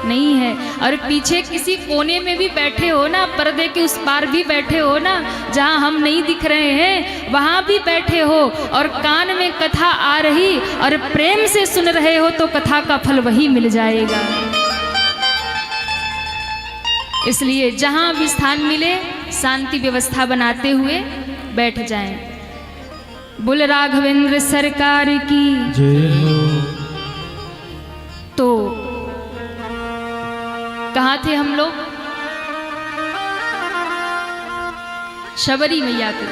नहीं है। और पीछे किसी कोने में भी बैठे हो ना, पर्दे के उस पार भी बैठे हो ना, जहाँ हम नहीं दिख रहे हैं वहाँ भी बैठे हो और कान में कथा आ रही और प्रेम से सुन रहे हो तो कथा का फल वही मिल जाएगा। इसलिए जहाँ भी स्थान मिले शांति व्यवस्था बनाते हुए बैठ जाएं। बोल राघवेंद्र सरकार की जय हो। तो कहाँ थे हम लोग? शबरी मैया के।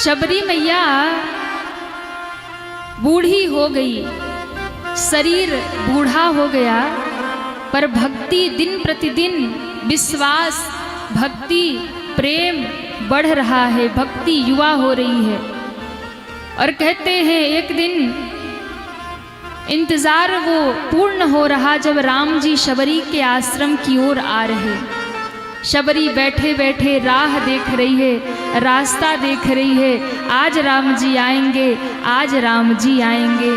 शबरी मैया बूढ़ी हो गई, शरीर बूढ़ा हो गया, पर भक्ति दिन प्रतिदिन, विश्वास, भक्ति, प्रेम बढ़ रहा है, भक्ति युवा हो रही है। और कहते हैं एक दिन इंतजार वो पूर्ण हो रहा जब राम जी शबरी के आश्रम की ओर आ रहे। शबरी बैठे बैठे राह देख रही है, रास्ता देख रही है, आज राम जी आएंगे, आज राम जी आएंगे।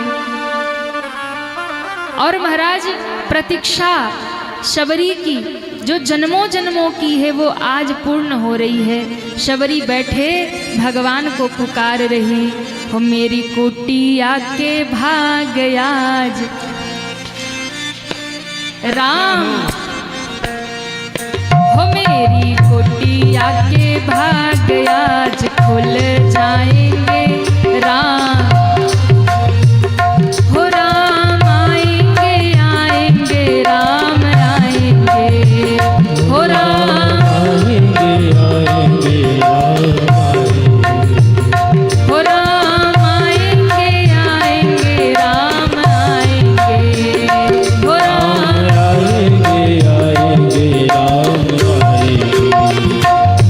और महाराज प्रतीक्षा शबरी की जो जन्मों जन्मों की है वो आज पूर्ण हो रही है। शबरी बैठे भगवान को पुकार रही, हो मेरी कुटिया के भाग आज राम, हो मेरी कुटिया के भाग आज खुल जाएंगे राम, हो राम आएंगे आएंगे राम आएंगे, हो राम आएंगे आएंगे राम हो राम आएंगे आएंगे राम आएंगे, हो राम आएंगे आएंगे राम आएंगे।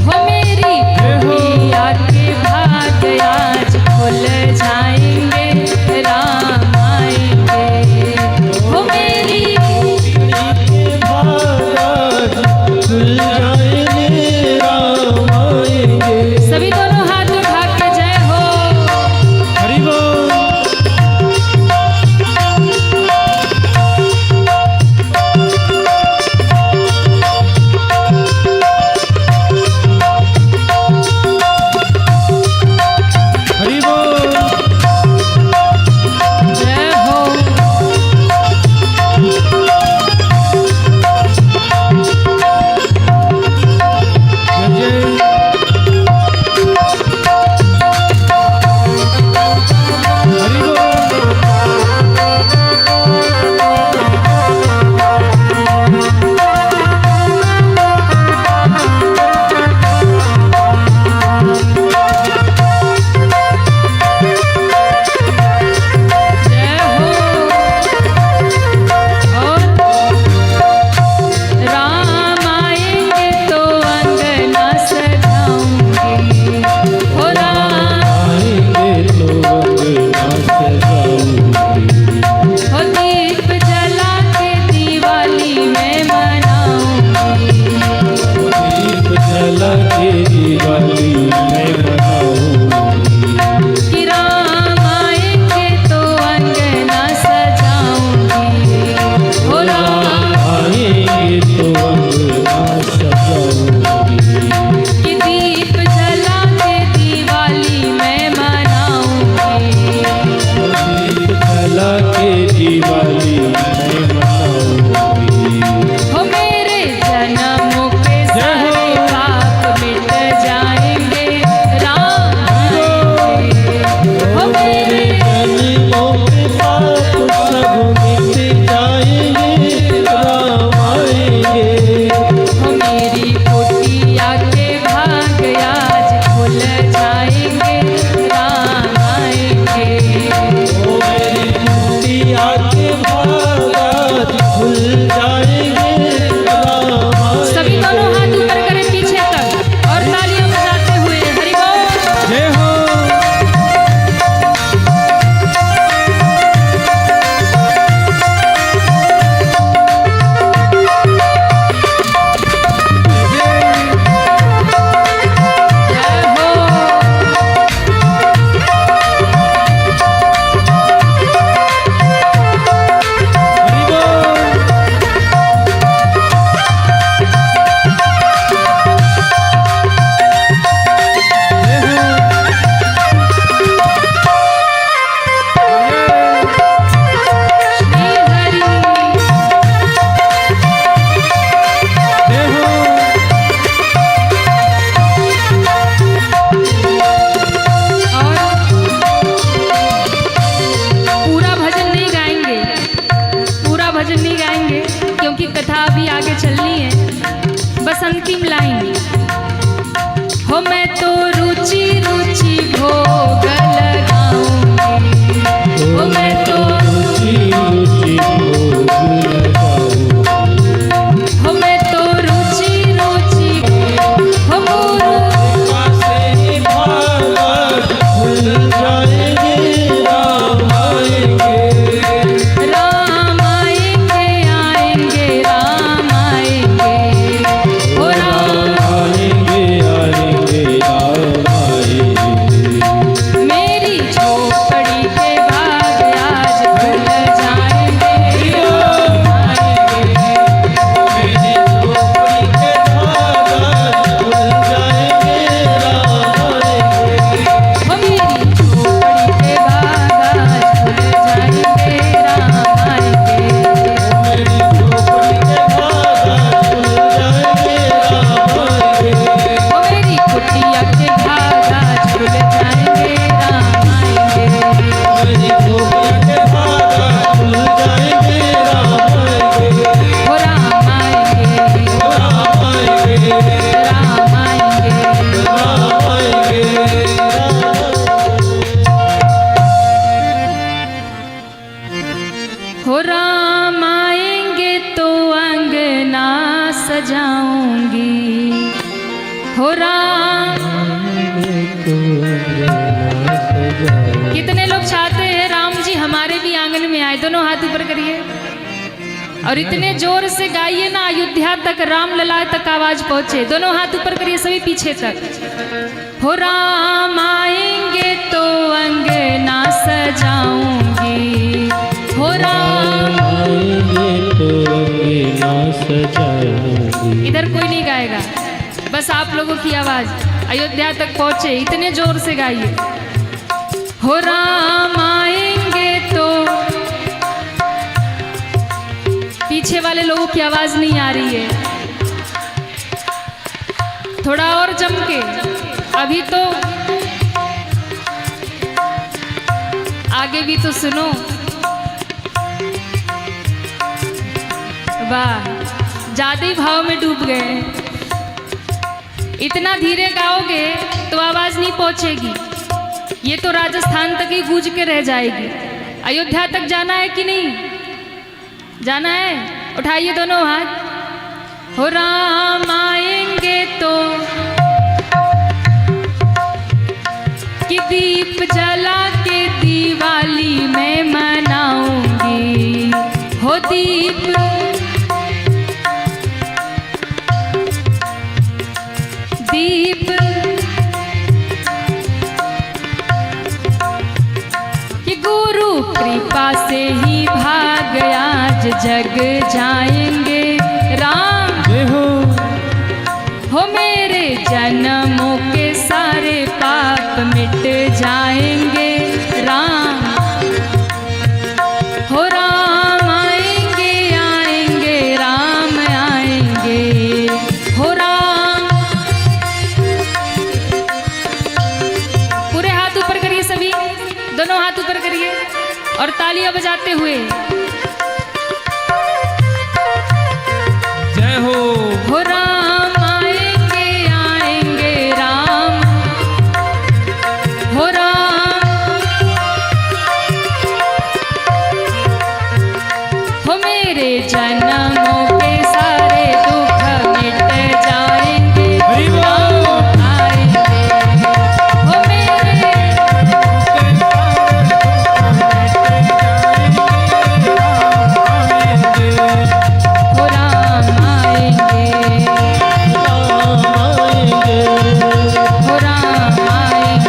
हो मेरी कुटिया के भाग आज खुल आगे चलनी है। बस अंतिम लाइन। हो मैं तो रुचि रुचि भोग लगाऊंगी, हो मैं तो रुचि रुचि भोग लगाऊंगी, हो मैं तो रुचि रुचि हो मोरू पासे ही भागत खुल जाएंगे राम आएंगे, राम आएंगे आएंगे राम आएंगे, हो राम आएंगे आएंगे राम आएंगे, मेरी झोपड़ी के भाग आज खुल जाएंगे राम आएंगे, मेरी झोपड़ी के भागत खुल जाएंगे राम आएंगे, हो मेरी झोपड़ी के भाग आज खुल जाएंगे राम आएंगे, मेरी झोपड़ी के भागत खुल जाएंगे राम आएंगे, हो मेरी कुटिया के भाग आज खुल जाएंगे राम आएंगे, मेरी झोपड़ी के भागत खुल जाएंगे राम आएंगे, हो राम आएंगे राम आएंगे, राम आएंगे, राम आएंगे। हो राम आएंगे तो अंगना सजाऊंगी, हो राम। तो अंगना सजाए, कितने लोग चाहते हैं राम जी हमारे भी आंगन में आए? दोनों हाथ ऊपर करिए और इतने जोर से गाइए ना अयोध्या तक, राम लला तक आवाज पहुंचे। दोनों हाथ ऊपर करिए सभी पीछे तक। हो राम आएंगे तो अंगना सजाऊंगी, हो राम। आएंगे तो अंगना सजाऊंगी, इधर कोई नहीं गाएगा, बस आप लोगों की आवाज अयोध्या तक पहुंचे, इतने जोर से गाइए। हो राम आएंगे तो, पीछे वाले लोगों की आवाज नहीं आ रही है, थोड़ा और जम के। अभी तो आगे भी तो सुनो। वाह, ज्यादा ही भाव में डूब गए। इतना धीरे गाओगे तो आवाज नहीं पहुंचेगी, ये तो राजस्थान तक ही गूंज के रह जाएगी। अयोध्या तक जाना है कि नहीं जाना है? उठाइए दोनों हाथ। हो राम आएंगे तो, कि दीप जला के दिवाली मैं मनाऊंगी, हो दीप दीप कि गुरु कृपा से ही भाग आज जग जाएंगे राम, जय हो हो मेरे जन्मों के सारे पाप मिट जाएंगे राम, हो राम आएंगे आएंगे राम आएंगे, हो राम। पूरे हाथ ऊपर करिए सभी, दोनों हाथ ऊपर करिए और तालियां बजाते हुए। जय हो। हो राम आएंगे आएंगे राम, हो राम। हो मेरे जन्मों के सारे दुख मिट जाएंगे राम आएंगे, हो मेरे हो राम आएंगे, हो राम आएंगे,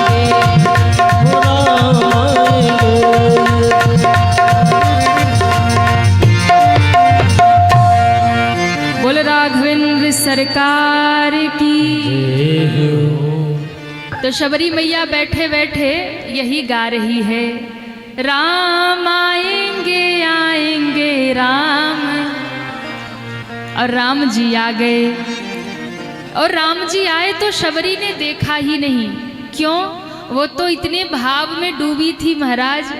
बोल राघवेंद्र सरकार की। तो शबरी मैया बैठे बैठे यही गा रही है, राम आएंगे आएंगे राम। और राम जी आ गए, और राम जी आए तो शबरी ने देखा ही नहीं। क्यों? वो तो इतने भाव में डूबी थी महाराज।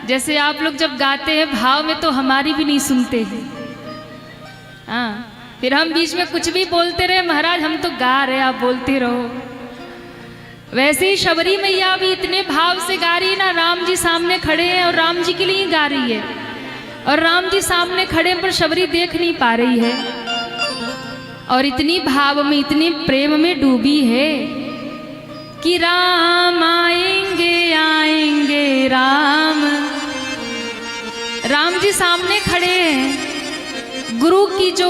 जैसे आप लोग जब गाते हैं भाव में, तो हमारी भी नहीं सुनते हैं। हाँ, फिर हम बीच में कुछ भी बोलते रहे, महाराज हम तो गा रहे, आप बोलते रहो। वैसे ही शबरी मैया भी इतने भाव से गा रही है ना, राम जी सामने खड़े हैं और राम जी के लिए ही गा रही है, और राम जी सामने खड़े पर शबरी देख नहीं पा रही है, और इतनी भाव में, इतनी प्रेम में डूबी है कि राम आएंगे आएंगे राम। राम जी सामने खड़े हैं। गुरु की जो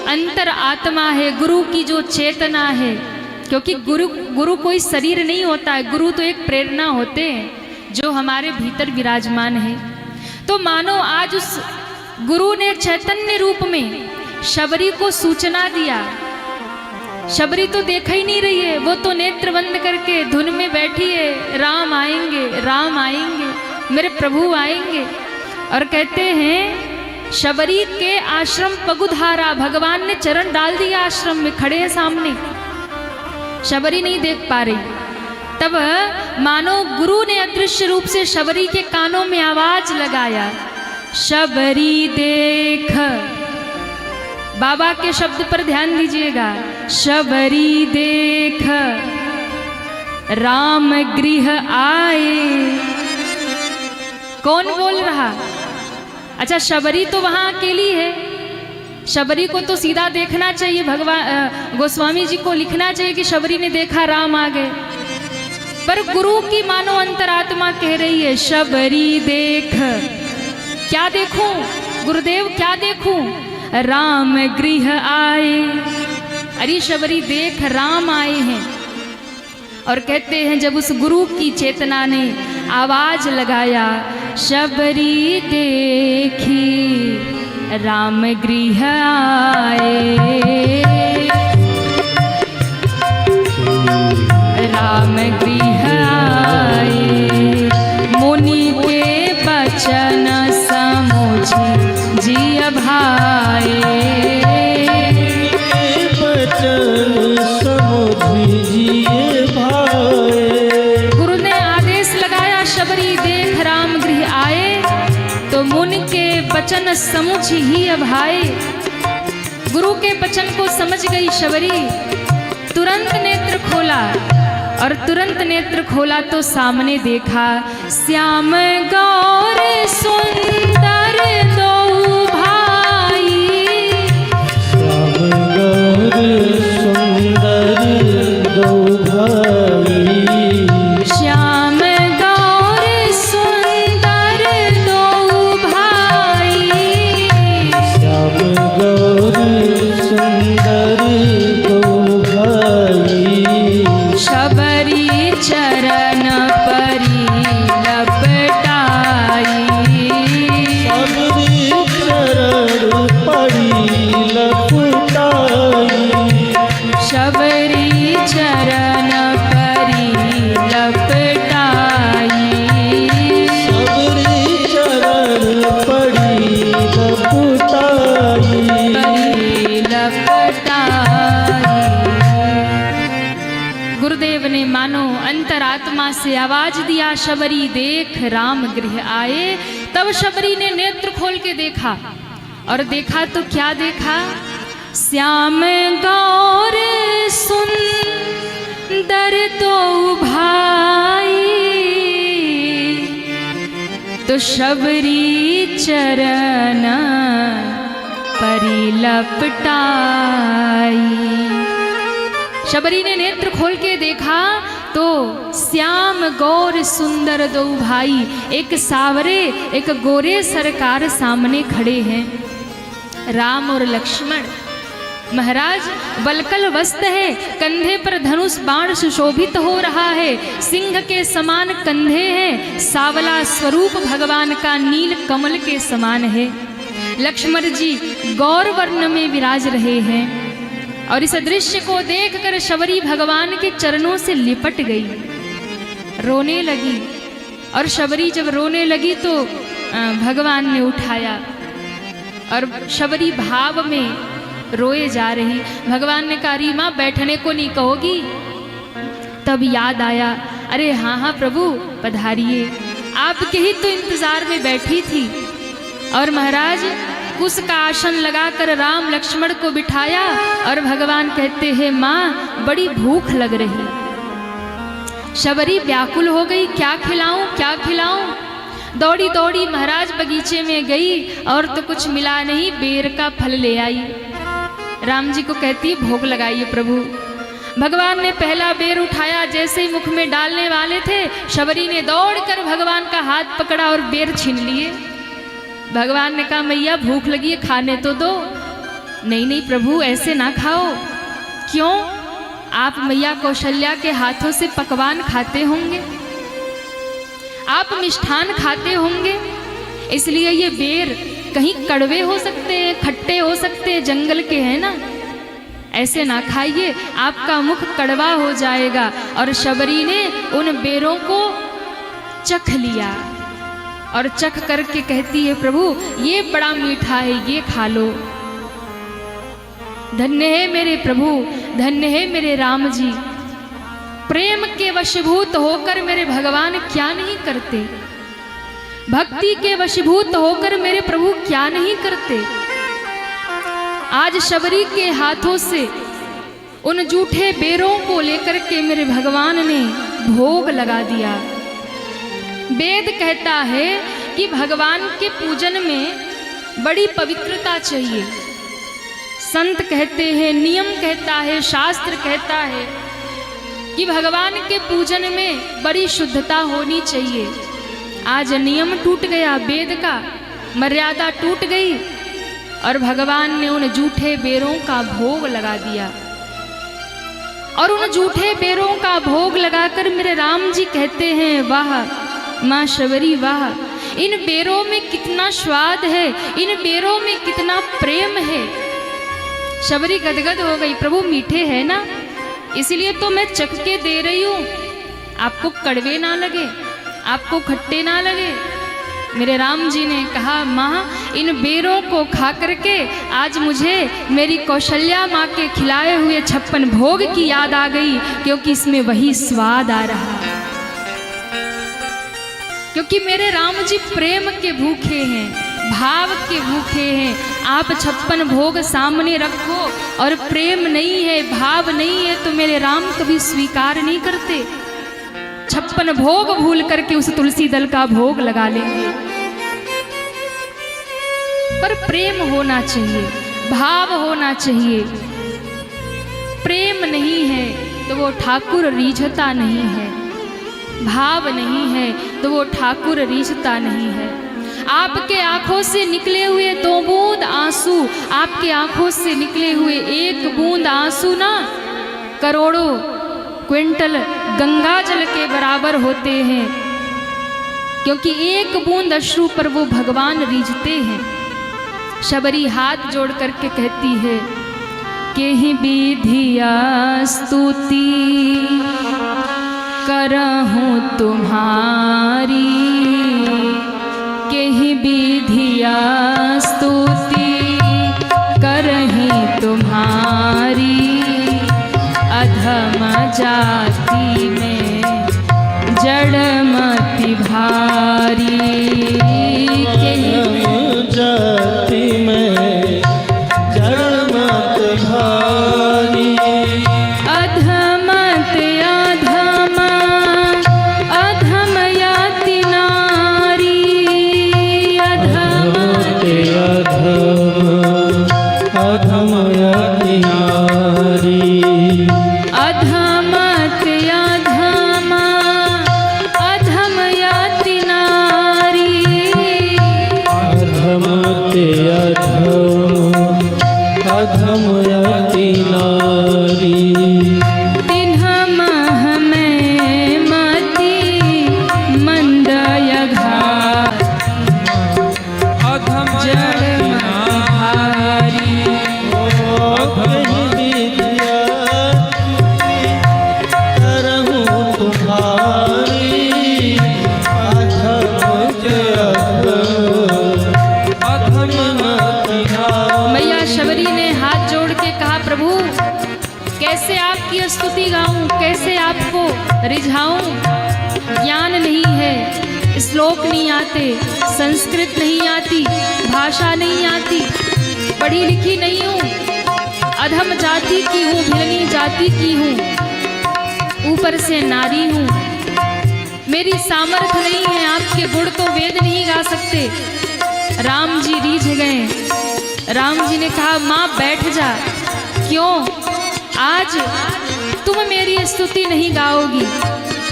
अंतर आत्मा है, गुरु की जो चेतना है, क्योंकि गुरु कोई शरीर नहीं होता है, गुरु तो एक प्रेरणा होते हैं जो हमारे भीतर विराजमान है। तो मानो आज उस गुरु ने चैतन्य रूप में शबरी को सूचना दिया। शबरी तो देख ही नहीं रही है, वो तो नेत्र बंद करके धुन में बैठी है, राम आएंगे, राम आएंगे, मेरे प्रभु आएंगे। और कहते हैं शबरी के आश्रम पगुधारा, भगवान ने चरण डाल दिया आश्रम में, खड़े हैं सामने, शबरी नहीं देख पा रही। तब मानो गुरु ने अदृश्य रूप से शबरी के कानों में आवाज लगाया, शबरी देख। बाबा के शब्द पर ध्यान दीजिएगा, शबरी देख राम गृह आए। कौन बोल रहा? अच्छा, शबरी तो वहां अकेली है, शबरी को तो सीधा देखना चाहिए, भगवान गोस्वामी जी को लिखना चाहिए कि शबरी ने देखा राम आ गए, पर गुरु की मानो अंतरात्मा कह रही है शबरी देख। क्या देखूं गुरुदेव, क्या देखूं? राम गृह आए। अरे शबरी देख, राम आए हैं। और कहते हैं जब उस गुरु की चेतना ने आवाज लगाया, शबरी देखी राम गृह आए, राम गृह आए, मुनि के बचन समुझ जिय भाए, बचन समझिए भाए। गुरु ने आदेश लगाया शबरी देख राम गृह आए, तो मुनि के वचन समझ ही अभाए। गुरु के वचन को समझ गई शबरी, तुरंत नेत्र खोला, और तुरंत नेत्र खोला तो सामने देखा श्याम गौर सुंदर दो भाई, श्याम गौर सुंदर दो भाई, श्याम गौर सुंदर दो भाई, श्याम गौर सुंदर दो भाई, शबरी चरण परी लपटाई, शबरी चरण परी लपटाई, शबरी चरण परी लपटाई, शबरी चरण परी लपटाई। परी लपटाई। गुरुदेव ने मानो अंतरात्मा से आवाज दिया, शबरी देख राम गृह आए। तब शबरी ने नेत्र खोल के देखा, और देखा तो क्या देखा? श्याम गौर सुंदर दो भाई, तो शबरी चरण परी लपटाई। शबरी ने नेत्र खोल के देखा तो श्याम गौर सुंदर दो भाई, एक सावरे एक गोरे सरकार सामने खड़े हैं, राम और लक्ष्मण। महाराज वल्कल वस्त्र है, कंधे पर धनुष बाण सुशोभित हो रहा है, सिंह के समान कंधे हैं, सावला स्वरूप भगवान का नील कमल के समान है। लक्ष्मण जी गौर वर्ण में विराज रहे हैं, और इस दृश्य को देखकर शबरी भगवान के चरणों से लिपट गई, रोने लगी। और शबरी जब रोने लगी तो भगवान ने उठाया, और शबरी भाव में रोए जा रही। भगवान ने कहा, रीमा बैठने को नहीं कहोगी? तब याद आया, अरे हाँ हाँ प्रभु पधारिए, आपके ही तो इंतजार में बैठी थी। और महाराज कुश का आसन लगाकर राम लक्ष्मण को बिठाया और भगवान कहते हैं माँ बड़ी भूख लग रही। शबरी व्याकुल हो गई, क्या खिलाऊं क्या खिलाऊं। दौड़ी दौड़ी महाराज बगीचे में गई और तो कुछ मिला नहीं, बेर का फल ले आई। राम जी को कहती भोग लगाइए प्रभु। भगवान ने पहला बेर उठाया, जैसे ही मुख में डालने वाले थे शबरी ने दौड़कर भगवान का हाथ पकड़ा और बेर छीन लिए। भगवान ने कहा मैया भूख लगी है, खाने तो दो। नहीं नहीं प्रभु ऐसे ना खाओ। क्यों? आप मैया कौशल्या के हाथों से पकवान खाते होंगे, आप मिष्ठान खाते होंगे, इसलिए ये बेर कहीं कड़वे हो सकते हैं, खट्टे हो सकते हैं, जंगल के हैं ना, ऐसे ना खाइए, आपका मुख कड़वा हो जाएगा। और शबरी ने उन बेरों को चख लिया और चख करके कहती है प्रभु ये बड़ा मीठा है, ये खा लो। धन्य है मेरे प्रभु, धन्य है मेरे राम जी। प्रेम के वशीभूत होकर मेरे भगवान क्या नहीं करते, भक्ति के वशीभूत होकर मेरे प्रभु क्या नहीं करते। आज शबरी के हाथों से उन जूठे बेरों को लेकर के मेरे भगवान ने भोग लगा दिया। वेद कहता है कि भगवान के पूजन में बड़ी पवित्रता चाहिए। संत कहते हैं, नियम कहता है, शास्त्र कहता है कि भगवान के पूजन में बड़ी शुद्धता होनी चाहिए। आज नियम टूट गया, वेद का मर्यादा टूट गई और भगवान ने उन जूठे बेरों का भोग लगा दिया। और उन जूठे बेरों का भोग लगाकर मेरे राम जी कहते हैं वाह माँ शबरी वाह, इन बेरों में कितना स्वाद है, इन बेरों में कितना प्रेम है। शबरी गदगद हो गई, प्रभु मीठे है ना, इसलिए तो मैं चख के दे रही हूँ, आपको कड़वे ना लगे, आपको खट्टे ना लगे। मेरे राम जी ने कहा माँ इन बेरों को खा करके आज मुझे मेरी कौशल्या माँ के खिलाए हुए 56 भोग की याद आ गई, क्योंकि इसमें वही स्वाद आ रहा है। क्योंकि मेरे राम जी प्रेम के भूखे हैं, भाव के भूखे हैं। आप 56 भोग सामने रखो और प्रेम नहीं है, भाव नहीं है, तो मेरे राम कभी स्वीकार नहीं करते। 56 भोग भूल करके उस तुलसी दल का भोग लगा लेंगे। पर प्रेम होना चाहिए, भाव होना चाहिए। प्रेम नहीं है तो वो ठाकुर रीझता नहीं है, भाव नहीं है तो वो ठाकुर रीझता नहीं है। आपके आंखों से निकले हुए 2 बूंद आंसू, आपके आंखों से निकले हुए 1 बूंद आंसू ना करोड़ों क्विंटल गंगा जल के बराबर होते हैं। क्योंकि 1 बूंद अश्रु पर वो भगवान रीझते हैं। शबरी हाथ जोड़ करके कहती है के ही विधिया स्तुति करहूँ तुम्हारी, के ही विधिया स्तुति करही तुम्हारी, अधम जाति में जड़मति भारी, जाति में जड़मत भारी, अधमत अधम अधम याति नारी, अधमत अधम याति नारी, अधमत अधम अधम याति नारी, अधम याति नारी, तिन्हम हमें मति मंदयघा, अधम जड़मति भारी, विद्या करहूँ तुम्हारी, मैया शबरी ने हाथ जोड़ के कहा प्रभु कैसे आपकी स्तुति गाऊं, कैसे आपको रिझाऊं, ज्ञान नहीं है, श्लोक नहीं आते, संस्कृत नहीं आती, भाषा नहीं आती, पढ़ी लिखी नहीं हूँ, अधम जाति की हूँ, भिलनी जाति की हूँ, ऊपर से नारी हूँ, मेरी सामर्थ्य नहीं है, आपके गुण तो वेद नहीं गा सकते। राम जी रीझ गए। राम जी ने कहा माँ बैठ जा। क्यों? आज तुम मेरी स्तुति नहीं गाओगी,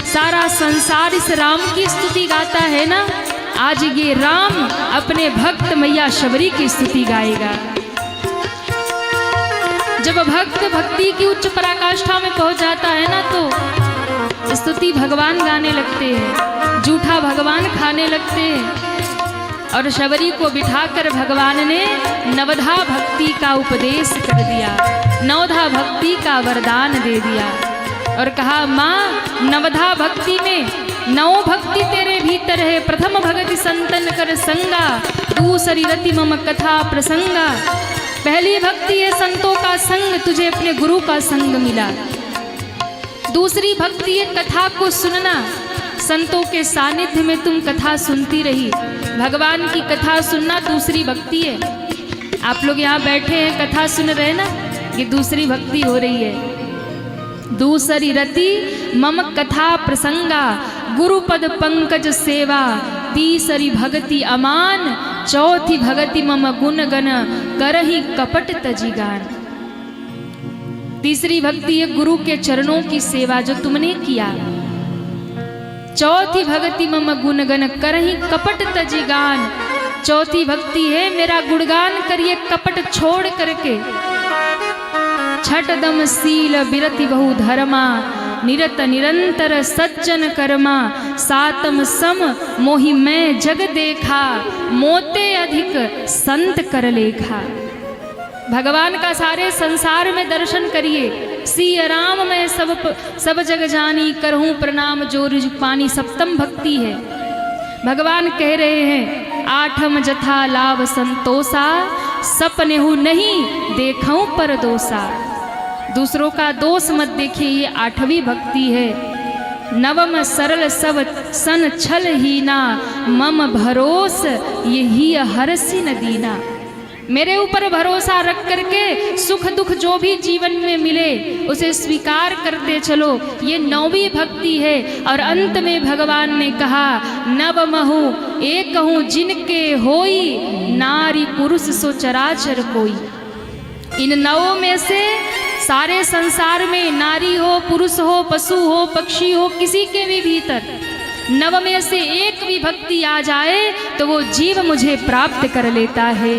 सारा संसार इस राम की स्तुति गाता है ना, आज ये राम अपने भक्त मैया शबरी की स्तुति गाएगा। जब भक्त भक्ति की उच्च पराकाष्ठा में पहुंच जाता है ना, तो स्तुति भगवान गाने लगते हैं, जूठा भगवान खाने लगते हैं। और शबरी को बिठाकर भगवान ने नवधा भक्ति का उपदेश कर दिया, नवधा भक्ति का वरदान दे दिया और कहा माँ नवधा भक्ति में नौ भक्ति तेरे भीतर है। प्रथम भगति संतन कर संगा, दूसरी रति मम कथा प्रसंगा। पहली भक्ति है संतों का संग, तुझे अपने गुरु का संग मिला। दूसरी भक्ति है कथा को सुनना, संतों के सानिध्य में तुम कथा सुनती रही। भगवान की कथा सुनना दूसरी भक्ति है। आप लोग यहाँ बैठे हैं कथा सुन रहे हैं ना, ये दूसरी भक्ति हो रही है। दूसरी रति मम कथा प्रसंगा, गुरुपद पंकज सेवा। तीसरी भक्ति अमान, चौथी भक्ति मम गुण गण करहि कपट तजिगान। तीसरी भक्ति है गुरु के चरणों की सेवा जो तुमने किया। चौथी भक्ति मम गुण गण करहि कपट तजिगान। चौथी भक्ति है मेरा गुणगान करिए कपट छोड़ करके। छठ दम सील बिरति बहु धर्मा, निरत निरंतर सज्जन कर्मा। सातम सम मोहि मैं जग देखा, मोते अधिक संत कर लेखा। भगवान का सारे संसार में दर्शन करिए। सिय राम मैं सब जग जानी, करहूँ प्रणाम जो रिज पानी। सप्तम भक्ति है। भगवान कह रहे हैं आठम जथा लाभ संतोषा, सपने हूँ नहीं देखूं पर दोषा। दूसरों का दोष मत देखिए, ये आठवीं भक्ति है। नवम सरल सब सन छल हीना, मम भरोस यही हरसि न दीना। मेरे ऊपर भरोसा रख करके सुख दुख जो भी जीवन में मिले उसे स्वीकार करते चलो, ये नौवीं भक्ति है। और अंत में भगवान ने कहा नवमहु एक कहूँ जिनके होई, नारी पुरुष सो चराचर कोई। इन नवों में से सारे संसार में नारी हो, पुरुष हो, पशु हो, पक्षी हो, किसी के भी भीतर नव में से एक भी भक्ति आ जाए तो वो जीव मुझे प्राप्त कर लेता है।